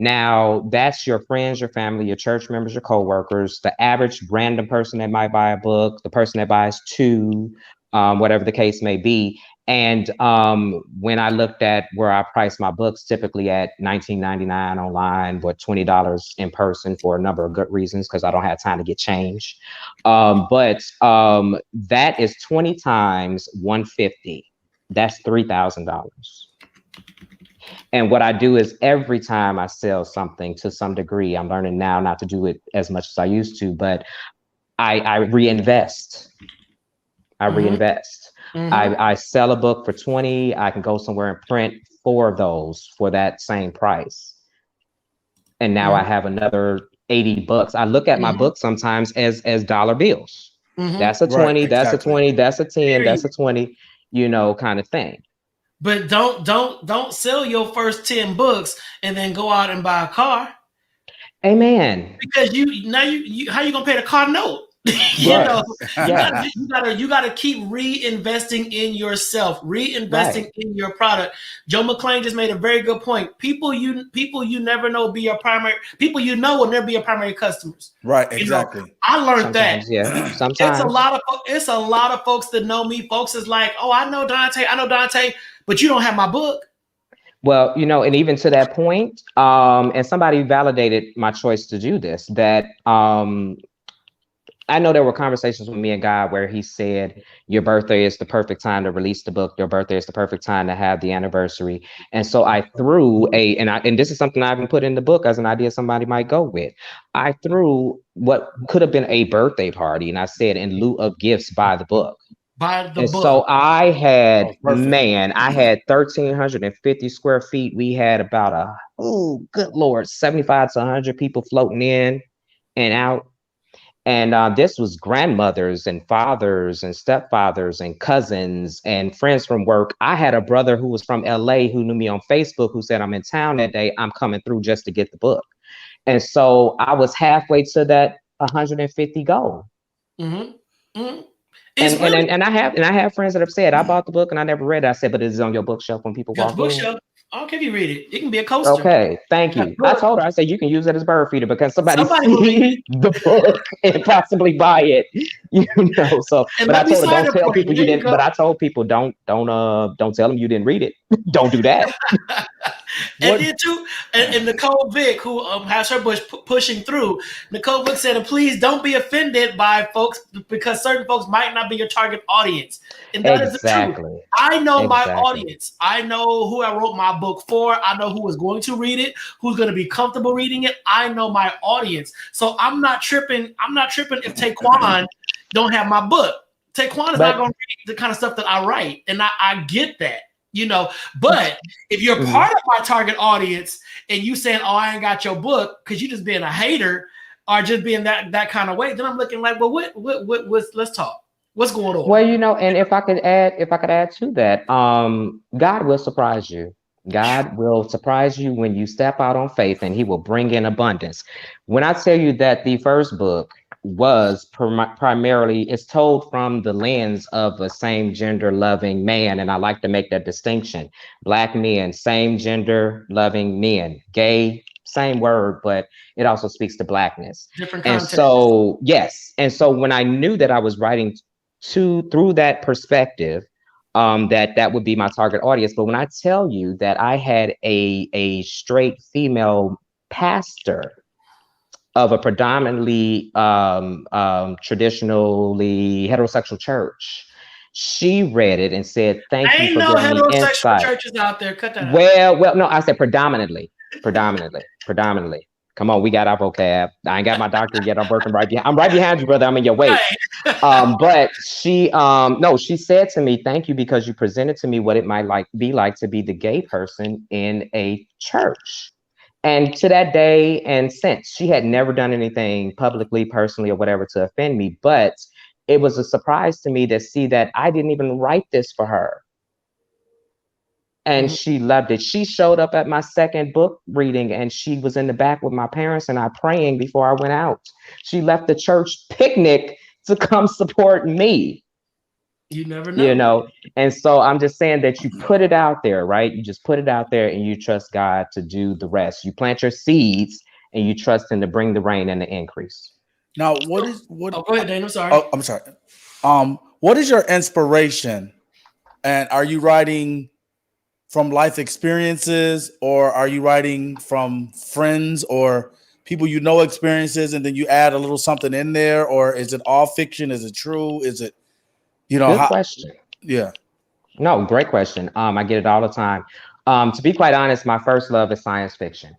[SPEAKER 4] Now, that's your friends, your family, your church members, your coworkers, the average random person that might buy a book, the person that buys two, whatever the case may be. And when I looked at where I price my books, typically at $19.99 online, but $20 in person for a number of good reasons, because I don't have time to get change. But that is 20 times 150. That's $3,000. And what I do is every time I sell something to some degree, I'm learning now not to do it as much as I used to, but I reinvest. I sell a book for 20. I can go somewhere and print 4 of those for that same price. And now I have another 80 bucks. I look at my book sometimes as dollar bills. That's a 20, that's a 20, that's a 10, that's a 20, kind of thing.
[SPEAKER 1] But don't sell your first 10 books and then go out and buy a car.
[SPEAKER 4] Amen.
[SPEAKER 1] Because how you gonna pay the car note? You gotta keep reinvesting in yourself, reinvesting in your product. Joe McClain just made a very good point. People you never know be your primary. People will never be your primary customers.
[SPEAKER 2] Right, exactly.
[SPEAKER 1] I learned that.
[SPEAKER 4] Yeah, sometimes
[SPEAKER 1] it's a lot of folks that know me. Folks is like, oh, I know Dante, but you don't have my book.
[SPEAKER 4] Well, and even to that point, and somebody validated my choice to do this, that I know there were conversations with me and God where he said, your birthday is the perfect time to release the book. Your birthday is the perfect time to have the anniversary. And so I threw and this is something I haven't put in the book as an idea somebody might go with. I threw what could have been a birthday party. And I said, in lieu of gifts, buy the book. So I had, I had 1,350 square feet. We had about good Lord, 75 to 100 people floating in and out. And this was grandmothers and fathers and stepfathers and cousins and friends from work. I had a brother who was from LA who knew me on Facebook who said, I'm in town that day. I'm coming through just to get the book. And so I was halfway to that 150 goal. And I have friends that have said, I bought the book and I never read it. I said, but it's on your bookshelf when people walk in.
[SPEAKER 1] I don't care if you read it. It can be a coaster.
[SPEAKER 4] Okay, thank you. I told her, I said, you can use it as bird feeder because somebody see the book and possibly buy it. So but I told her, don't tell people you didn't. But I told people, don't tell them you didn't read it. Don't do that.
[SPEAKER 1] And then too, and Nicole Vick, who has her pushing through, Nicole Vick said, please don't be offended by folks because certain folks might not be your target audience. And that is the truth. I know my audience. I know who I wrote my book for. I know who is going to read it, who's going to be comfortable reading it. I know my audience. So I'm not tripping. If Taquan don't have my book. Taquan is not going to read the kind of stuff that I write. And I get that. But if you're part of my target audience and you saying, oh, I ain't got your book because you just being a hater or just being that kind of way, then I'm looking like, well, let's talk. What's going on?
[SPEAKER 4] Well, and if I could add to that, God will surprise you. God will surprise you when you step out on faith and he will bring in abundance. When I tell you that the first book was primarily, it's told from the lens of a same gender loving man. And I like to make that distinction. Black men, same gender loving men, gay, same word, but it also speaks to blackness.
[SPEAKER 1] Different context.
[SPEAKER 4] And so, yes. And so when I knew that I was writing through that perspective, that would be my target audience. But when I tell you that I had a straight female pastor of a predominantly traditionally heterosexual church. She read it and said, "Thank you
[SPEAKER 1] Ain't
[SPEAKER 4] for
[SPEAKER 1] no
[SPEAKER 4] giving me
[SPEAKER 1] heterosexual
[SPEAKER 4] insight."
[SPEAKER 1] churches out there. Cut that out.
[SPEAKER 4] Well, no, I said predominantly. Come on, we got our vocab. I ain't got my doctorate yet. I'm working right behind. I'm right behind you, brother. I'm in your way.
[SPEAKER 1] Right.
[SPEAKER 4] But she, no, she said to me, "Thank you because you presented to me what it might be like to be the gay person in a church." And to that day and since, she had never done anything publicly, personally, or whatever to offend me. But it was a surprise to me to see that I didn't even write this for her. And she loved it. She showed up at my second book reading and she was in the back with my parents and I praying before I went out. She left the church picnic to come support me.
[SPEAKER 1] You never know.
[SPEAKER 4] And so I'm just saying that you put it out there, right? You just put it out there and you trust God to do the rest. You plant your seeds and you trust him to bring the rain and the increase.
[SPEAKER 2] Now, what?
[SPEAKER 1] Oh, go ahead, Dane. I'm sorry.
[SPEAKER 2] Oh, I'm sorry. What is your inspiration? And are you writing from life experiences, or are you writing from friends or people experiences, and then you add a little something in there, or is it all fiction? Is it true? Is it,
[SPEAKER 4] Good question.
[SPEAKER 2] Yeah.
[SPEAKER 4] No, great question. I get it all the time. To be quite honest, my first love is science fiction.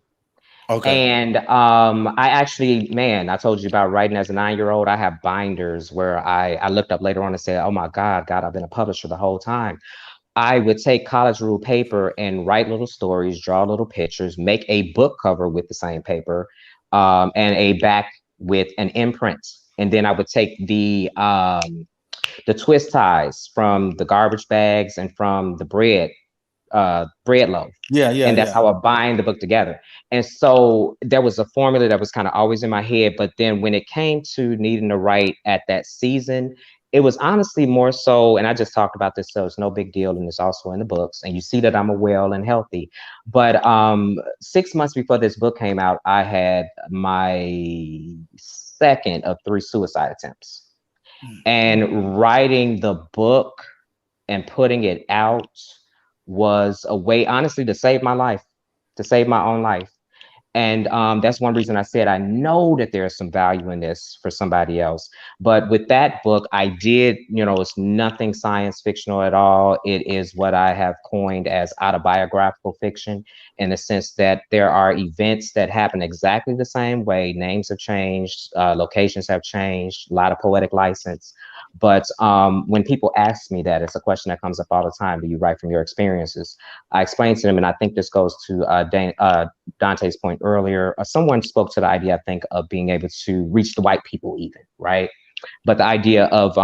[SPEAKER 2] Okay.
[SPEAKER 4] And I actually, I told you about writing as a 9-year-old. I have binders where I looked up later on and said, "Oh my God, I've been a publisher the whole time." I would take college ruled paper and write little stories, draw little pictures, make a book cover with the same paper, and a back with an imprint. And then I would take the twist ties from the garbage bags and from the bread loaf.
[SPEAKER 2] Yeah.
[SPEAKER 4] And that's how I bind the book together. And so there was a formula that was kind of always in my head. But then when it came to needing to write at that season, it was honestly more so, and I just talked about this, so it's no big deal, and it's also in the books, and you see that I'm a well and healthy. But 6 months before this book came out, I had my second of 3 suicide attempts. And writing the book and putting it out was a way, honestly, to save my life, to save my own life. And that's one reason I said I know that there's some value in this for somebody else. But with that book, I did, it's nothing science fictional at all. It is what I have coined as autobiographical fiction, in the sense that there are events that happen exactly the same way. Names have changed, locations have changed, a lot of poetic license. But when people ask me that, it's a question that comes up all the time. Do you write from your experiences? I explain to them, and I think this goes to Dante's point earlier. Someone spoke to the idea, I think, of being able to reach the white people even, right? But the idea of,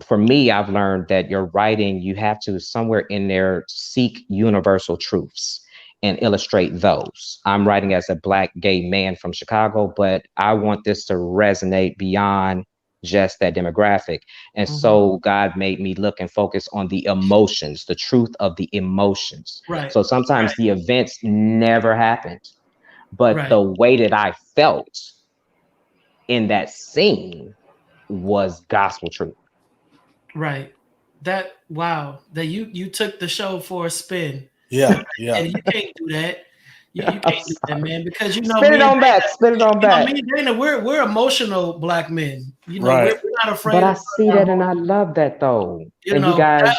[SPEAKER 4] for me, I've learned that your writing, you have to somewhere in there seek universal truths and illustrate those. I'm writing as a Black gay man from Chicago, but I want this to resonate beyond just that demographic. And so God made me look and focus on the emotions, the truth of the emotions.
[SPEAKER 1] Right.
[SPEAKER 4] So sometimes the events never happened, but the way that I felt in that scene was gospel truth.
[SPEAKER 1] Right. That you took the show for a spin.
[SPEAKER 2] Yeah.
[SPEAKER 1] And you can't do that. You can't do that, man, because
[SPEAKER 4] spin it on back.
[SPEAKER 1] Me and Dana, we're emotional Black men. We're not afraid.
[SPEAKER 4] But I see that, and I love that though. You guys,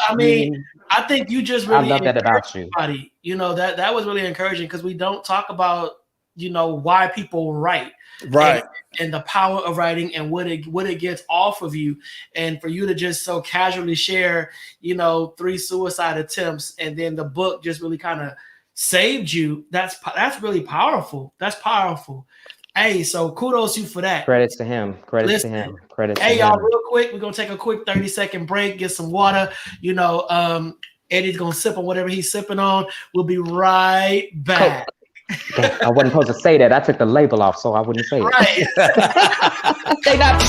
[SPEAKER 1] I think you just really.
[SPEAKER 4] I love that about you.
[SPEAKER 1] Everybody. That was really encouraging, because we don't talk about why people write,
[SPEAKER 2] right,
[SPEAKER 1] and the power of writing and what it gets off of you, and for you to just so casually share 3 suicide attempts, and then the book just really kind of saved you. That's really powerful. That's powerful. Hey, so kudos you for that.
[SPEAKER 4] Credits to him. Credits to him.
[SPEAKER 1] Hey, y'all, real quick, we're gonna take a quick 30-second break, get some water. Eddie's gonna sip on whatever he's sipping on. We'll be right back.
[SPEAKER 4] I wasn't supposed to say that. I took the label off, so I wouldn't say it.
[SPEAKER 1] Right.
[SPEAKER 4] They not.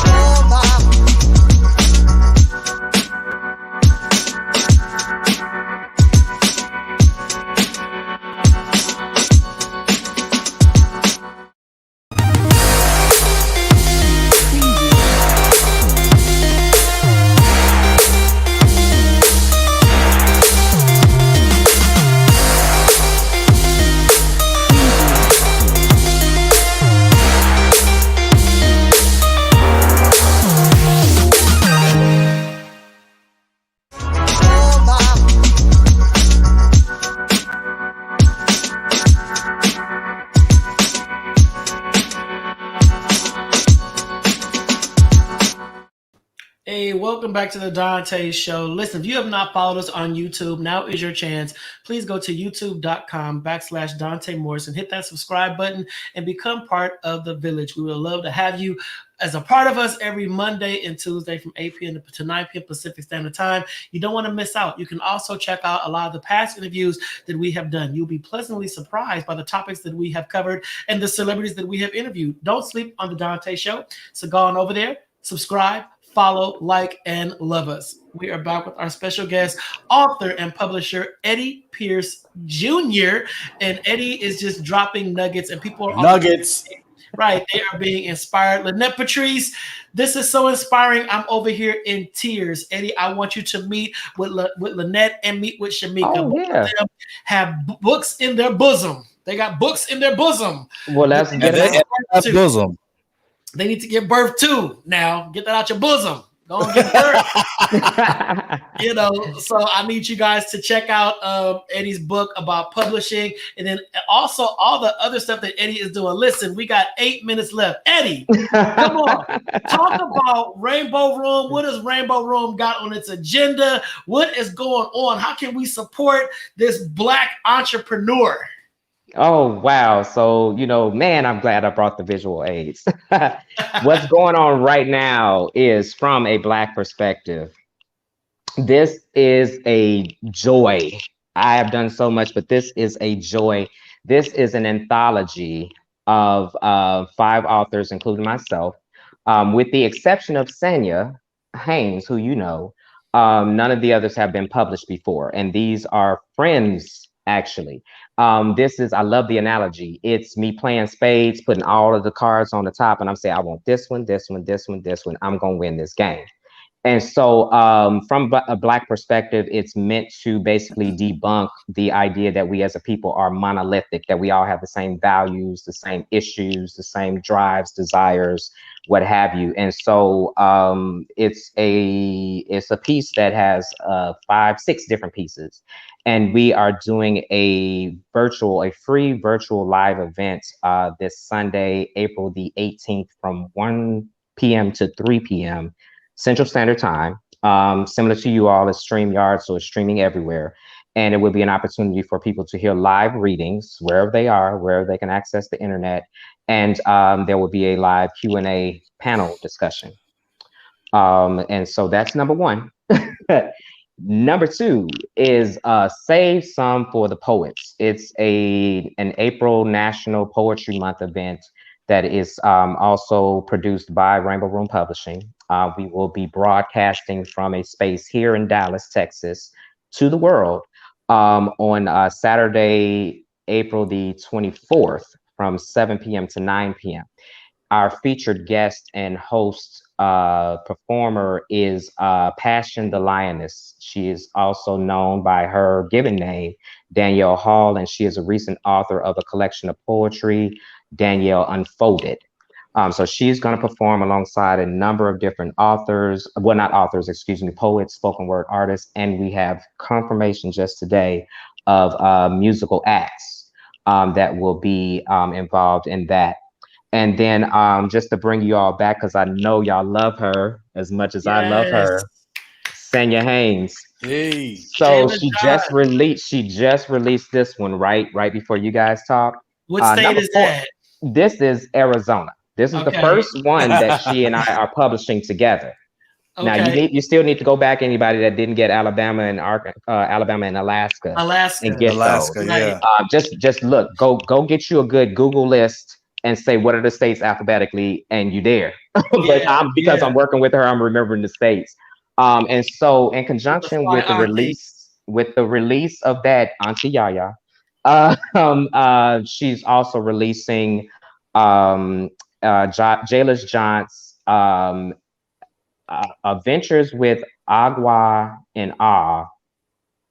[SPEAKER 1] Hey, welcome back to the Dante Show. Listen, if you have not followed us on YouTube, now is your chance. Please go to youtube.com/ Dante Morrison, hit that subscribe button, and become part of the village. We would love to have you as a part of us every Monday and Tuesday from 8 p.m. to 9 p.m. Pacific Standard Time. You don't want to miss out. You can also check out a lot of the past interviews that we have done. You'll be pleasantly surprised by the topics that we have covered and the celebrities that we have interviewed. Don't sleep on the Dante Show. So go on over there, subscribe, follow, like, and love us. We are back with our special guest, author and publisher Eddie Pierce Jr. And Eddie is just dropping nuggets, and people are
[SPEAKER 2] Nuggets.
[SPEAKER 1] Right, they are being inspired. Lynette Patrice, this is so inspiring. I'm over here in tears. Eddie, I want you to meet with Lynette and meet with Shamika.
[SPEAKER 4] Oh,
[SPEAKER 1] Both
[SPEAKER 4] yeah.
[SPEAKER 1] of them have books in their bosom. They got books in their bosom.
[SPEAKER 4] Well, let's
[SPEAKER 1] They
[SPEAKER 4] get
[SPEAKER 1] need to
[SPEAKER 4] it.
[SPEAKER 1] give birth to.
[SPEAKER 2] Bosom.
[SPEAKER 1] They need to give birth to now. Get that out your bosom. Go and give birth. You know, so I need you guys to check out Eddie's book about publishing, and then also all the other stuff that Eddie is doing. Listen, we got 8 minutes left. Eddie, come on, talk about Rainbow Room. What has Rainbow Room got on its agenda? What is going on? How can we support this Black entrepreneur?
[SPEAKER 4] Oh, wow. So, man, I'm glad I brought the visual aids. What's going on right now is from a Black perspective. This is a joy. I have done so much, but this is a joy. This is an anthology of 5 authors, including myself, with the exception of Sanya Haynes, who you know. None of the others have been published before, and these are friends, actually. I love the analogy. It's me playing spades, putting all of the cards on the top, and I'm saying, I want this one, this one, this one, this one. I'm going to win this game. And so from a Black perspective, it's meant to basically debunk the idea that we as a people are monolithic, that we all have the same values, the same issues, the same drives, desires, what have you. And so it's a piece that has 5, 6 different pieces. And we are doing a free virtual live event this Sunday, April the 18th from 1 p.m. to 3 p.m. Central Standard Time. Similar to you all, it's StreamYard, so it's streaming everywhere. And it will be an opportunity for people to hear live readings wherever they are, wherever they can access the internet. And there will be a live Q&A panel discussion. And so that's number 1. Number 2 is Save Some for the Poets. It's an April National Poetry Month event that is also produced by Rainbow Room Publishing. We will be broadcasting from a space here in Dallas, Texas, to the world on Saturday, April the 24th from 7 p.m. to 9 p.m. Our featured guest and host performer is Passion the Lioness. She is also known by her given name, Danielle Hall, and she is a recent author of a collection of poetry, Danielle Unfolded. So she's going to perform alongside a number of different authors, well, not authors, excuse me, poets, spoken word artists, and we have confirmation just today of musical acts that will be involved in that. And then just to bring you all back, because I know y'all love her as much as I love her, Sanya Haynes.
[SPEAKER 2] Hey.
[SPEAKER 4] So she just released this one right before you guys talk.
[SPEAKER 1] What state is that?
[SPEAKER 4] This is Arizona. This is the first one that she and I are publishing together. Okay. Now you still need to go back. Anybody that didn't get Alabama and Alaska, and get
[SPEAKER 2] Alaska,
[SPEAKER 4] those.
[SPEAKER 2] yeah.
[SPEAKER 4] Just look, go get you a good Google list and say what are the states alphabetically, and you there. But I'm working with her, I'm remembering the states. And so in conjunction with the release of that, Auntie Yaya, she's also releasing Jayless Johns Adventures with Agua and Ah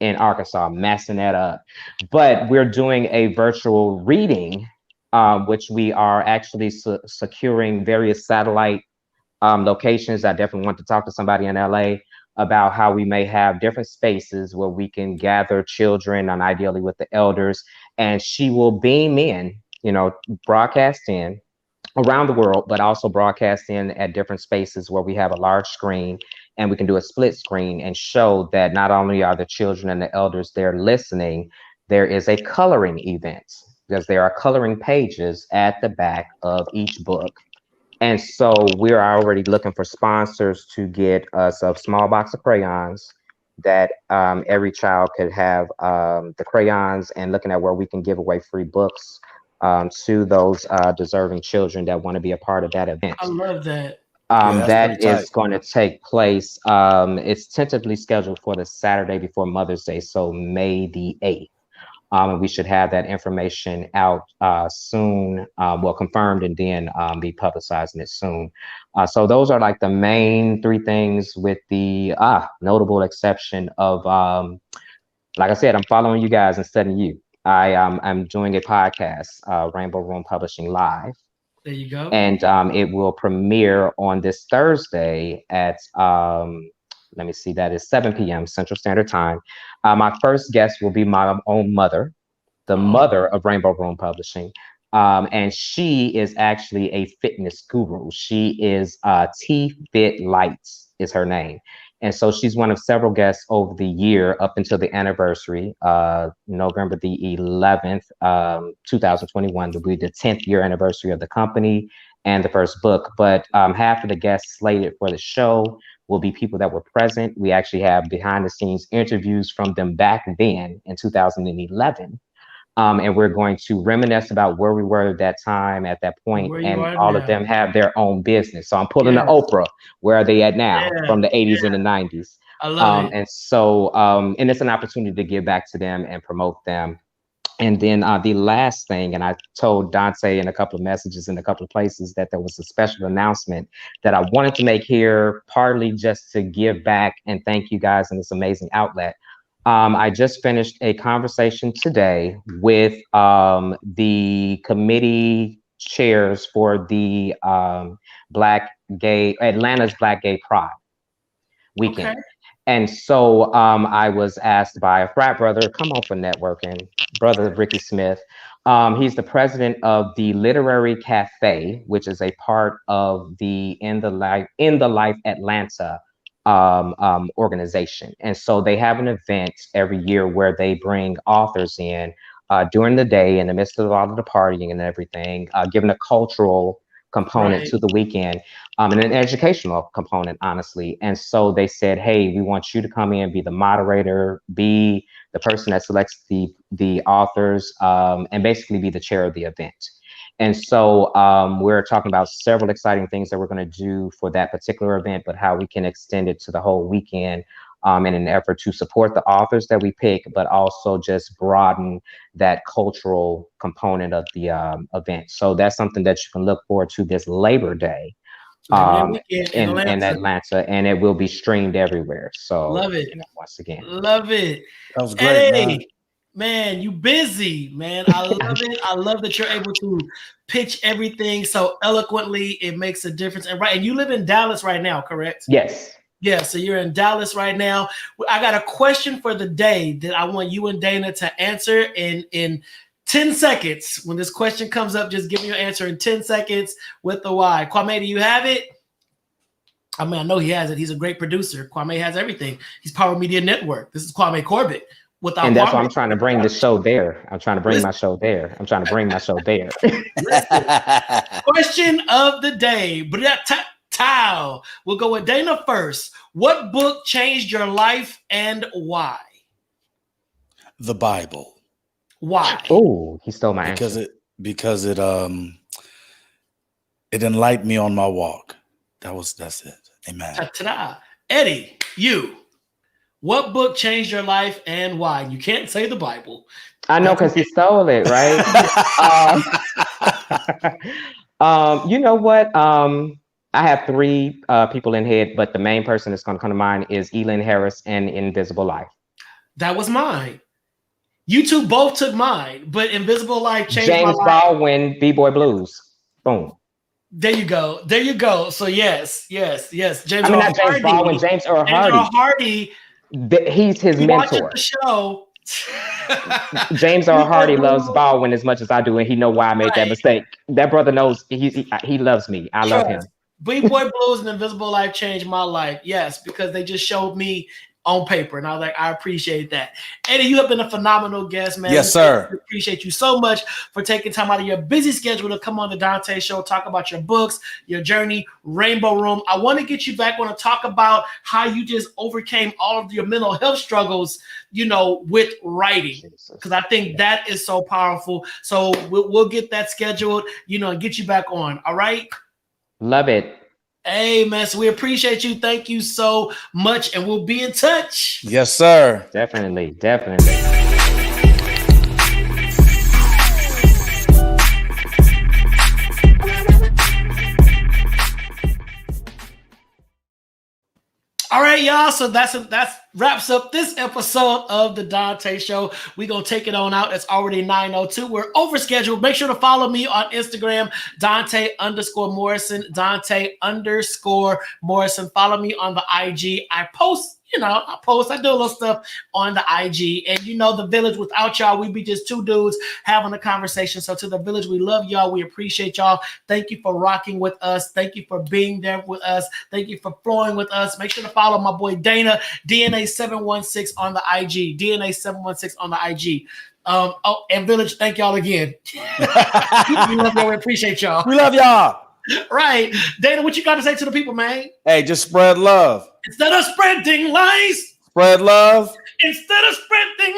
[SPEAKER 4] in Arkansas, messing that up. But we're doing a virtual reading, which we are actually securing various satellite locations. I definitely want to talk to somebody in LA about how we may have different spaces where we can gather children and ideally with the elders, and she will beam in, broadcast in around the world, but also broadcast in at different spaces where we have a large screen, and we can do a split screen and show that not only are the children and the elders there listening, there is a coloring event because there are coloring pages at the back of each book. And so we're already looking for sponsors to get us a small box of crayons that every child could have the crayons, and looking at where we can give away free books to those deserving children that want to be a part of that event.
[SPEAKER 1] I love that.
[SPEAKER 2] That's
[SPEAKER 4] That
[SPEAKER 2] pretty tight.
[SPEAKER 4] is going to take place. It's tentatively scheduled for the Saturday before Mother's Day, so May the 8th. And we should have that information out soon, well, confirmed, and then be publicizing it soon. So those are like the main three things, with the notable exception of, like I said, I'm following you guys instead of you. I'm doing a podcast, Rainbow Room Publishing Live.
[SPEAKER 1] There you go.
[SPEAKER 4] And it will premiere on this Thursday at, let me see, that is 7 p.m. Central Standard Time. My first guest will be my own mother, the mother of Rainbow Room Publishing. And she is actually a fitness guru. She is T-Fit Lights is her name. And so she's one of several guests over the year up until the anniversary, November the 11th, 2021 will be the 10th year anniversary of the company and the first book. But half of the guests slated for the show will be people that were present. We actually have behind the scenes interviews from them back then in 2011. And we're going to reminisce about where we were at that time, at that point, and all of them have their own business. So I'm pulling the Oprah, where are they at now, from the 80s and the 90s.
[SPEAKER 1] I love it.
[SPEAKER 4] And so, and it's an opportunity to give back to them and promote them. And then the last thing, and I told Dante in a couple of messages in a couple of places that there was a special announcement that I wanted to make here, partly just to give back and thank you guys in this amazing outlet. I just finished a conversation today with the committee chairs for the Atlanta's Black Gay Pride weekend. Okay. And so I was asked by a frat brother, come on for networking, brother Ricky Smith. He's the president of the Literary Cafe, which is a part of the In the Life Atlanta organization. And so they have an event every year where they bring authors in during the day in the midst of all of the partying and everything, giving a cultural component to the weekend and an educational component, honestly. And so they said, hey, we want you to come in, be the moderator, be the person that selects the authors, and basically be the chair of the event. And so we're talking about several exciting things that we're going to do for that particular event, but how we can extend it to the whole weekend in an effort to support the authors that we pick, but also just broaden that cultural component of the event. So that's something that you can look forward to this Labor Day in Atlanta, and it will be streamed everywhere. So
[SPEAKER 1] love it.
[SPEAKER 4] Once again,
[SPEAKER 1] love it.
[SPEAKER 2] That was great,
[SPEAKER 1] man. Man, you busy, man. I love it. I love that you're able to pitch everything so eloquently. It makes a difference. And you live in Dallas right now, correct?
[SPEAKER 4] Yes.
[SPEAKER 1] Yeah, so you're in Dallas right now. I got a question for the day that I want you and Dana to answer in 10 seconds. When this question comes up, just give me your answer in 10 seconds with the why. Kwame, do you have it? I mean, I know he has it. He's a great producer. Kwame has everything. He's Power Media Network. This is Kwame Corbett.
[SPEAKER 4] And that's why I'm trying to bring the show there. I'm trying to bring my show there.
[SPEAKER 1] Question of the day. We'll go with Dana first. What book changed your life and why?
[SPEAKER 2] The Bible.
[SPEAKER 1] Why?
[SPEAKER 4] Oh, he stole my answer.
[SPEAKER 2] Because it enlightened me on my walk. That's it. Amen.
[SPEAKER 1] Ta-da. Eddie, you. What book changed your life and why? You can't say the Bible.
[SPEAKER 4] I know, because he stole it, right? You know what? I have three people in head, but the main person that's going to come to mind is Elin Harris and Invisible Life.
[SPEAKER 1] That was mine. You two both took mine, but Invisible Life changed my life.
[SPEAKER 4] James Baldwin, B-Boy Blues. Boom.
[SPEAKER 1] There you go. So yes. James
[SPEAKER 4] Baldwin, James Earl Hardy. He's his mentor.
[SPEAKER 1] The show.
[SPEAKER 4] James Earl Hardy loves Baldwin as much as I do, and he know why I made that mistake. That brother knows he loves me. I love him.
[SPEAKER 1] B-Boy Blues and Invisible Life changed my life. Yes, because they just showed me on paper. And I was like, I appreciate that. Eddie, you have been a phenomenal guest, man.
[SPEAKER 2] Yes, sir.
[SPEAKER 1] We appreciate you so much for taking time out of your busy schedule to come on the Donta Show, talk about your books, your journey, Rainbow Room. I want to get you back on to talk about how you just overcame all of your mental health struggles, with writing. Because I think that is so powerful. So we'll get that scheduled, and get you back on. All right?
[SPEAKER 4] Love it.
[SPEAKER 1] Hey, man, so we appreciate you. Thank you so much, and we'll be in touch.
[SPEAKER 2] Yes, sir.
[SPEAKER 4] Definitely.
[SPEAKER 1] All right, y'all. So that's wraps up this episode of the Donta Show. We're going to take it on out. It's already 9:02. We're overscheduled. Make sure to follow me on Instagram, Donta_Morrison, Donta_Morrison. Follow me on the IG. I post, I do a little stuff on the IG. And the village, without y'all, we'd be just two dudes having a conversation. So to the village, we love y'all. We appreciate y'all. Thank you for rocking with us. Thank you for being there with us. Thank you for flowing with us. Make sure to follow my boy Dana, DNA716 on the IG. DNA716 on the IG. And village, thank y'all again. We love y'all. We appreciate y'all.
[SPEAKER 2] We love y'all.
[SPEAKER 1] Right. Dana, what you got to say to the people, man?
[SPEAKER 2] Hey, just spread love.
[SPEAKER 1] Instead of spreading lies.
[SPEAKER 2] Spread love.
[SPEAKER 1] Instead of spreading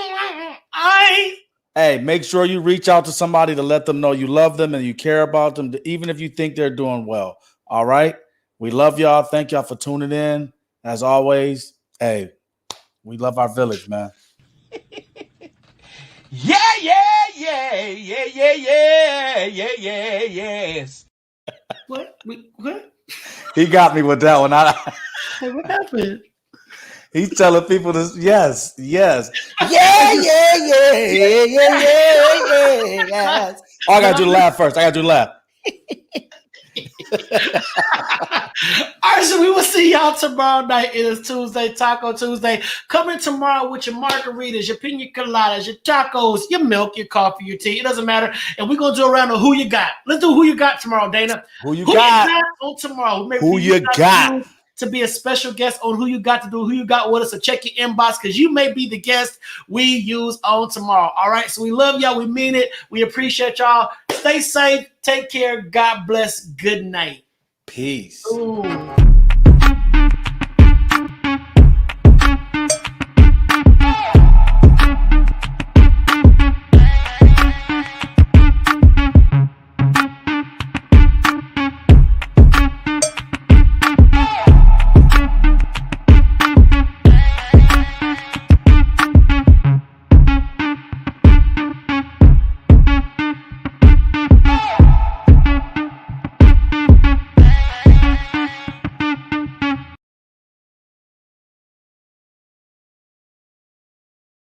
[SPEAKER 1] lies.
[SPEAKER 2] Hey, make sure you reach out to somebody to let them know you love them and you care about them, even if you think they're doing well. All right? We love y'all. Thank y'all for tuning in. As always, hey, we love our village, man.
[SPEAKER 1] Yes. What?
[SPEAKER 2] He got me with that one.
[SPEAKER 1] What happened?
[SPEAKER 2] He's telling people this. Yes. Yes. Oh, I got to do the laugh first. I got to do the laugh.
[SPEAKER 1] All right, so we will see y'all tomorrow night. It is Tuesday, Taco Tuesday. Come in tomorrow with your margaritas, your pina coladas, your tacos, your milk, your coffee, your tea. It doesn't matter. And we're going to do a round of who you got. Let's do who you got tomorrow, Dana.
[SPEAKER 2] Who you got
[SPEAKER 1] on tomorrow?
[SPEAKER 2] Who you got?
[SPEAKER 1] To be a special guest on who you got to do, who you got with us. So check your inbox because you may be the guest we use on tomorrow. All right. So we love y'all. We mean it. We appreciate y'all. Stay safe. Take care. God bless. Good night.
[SPEAKER 2] Peace.
[SPEAKER 1] Ooh.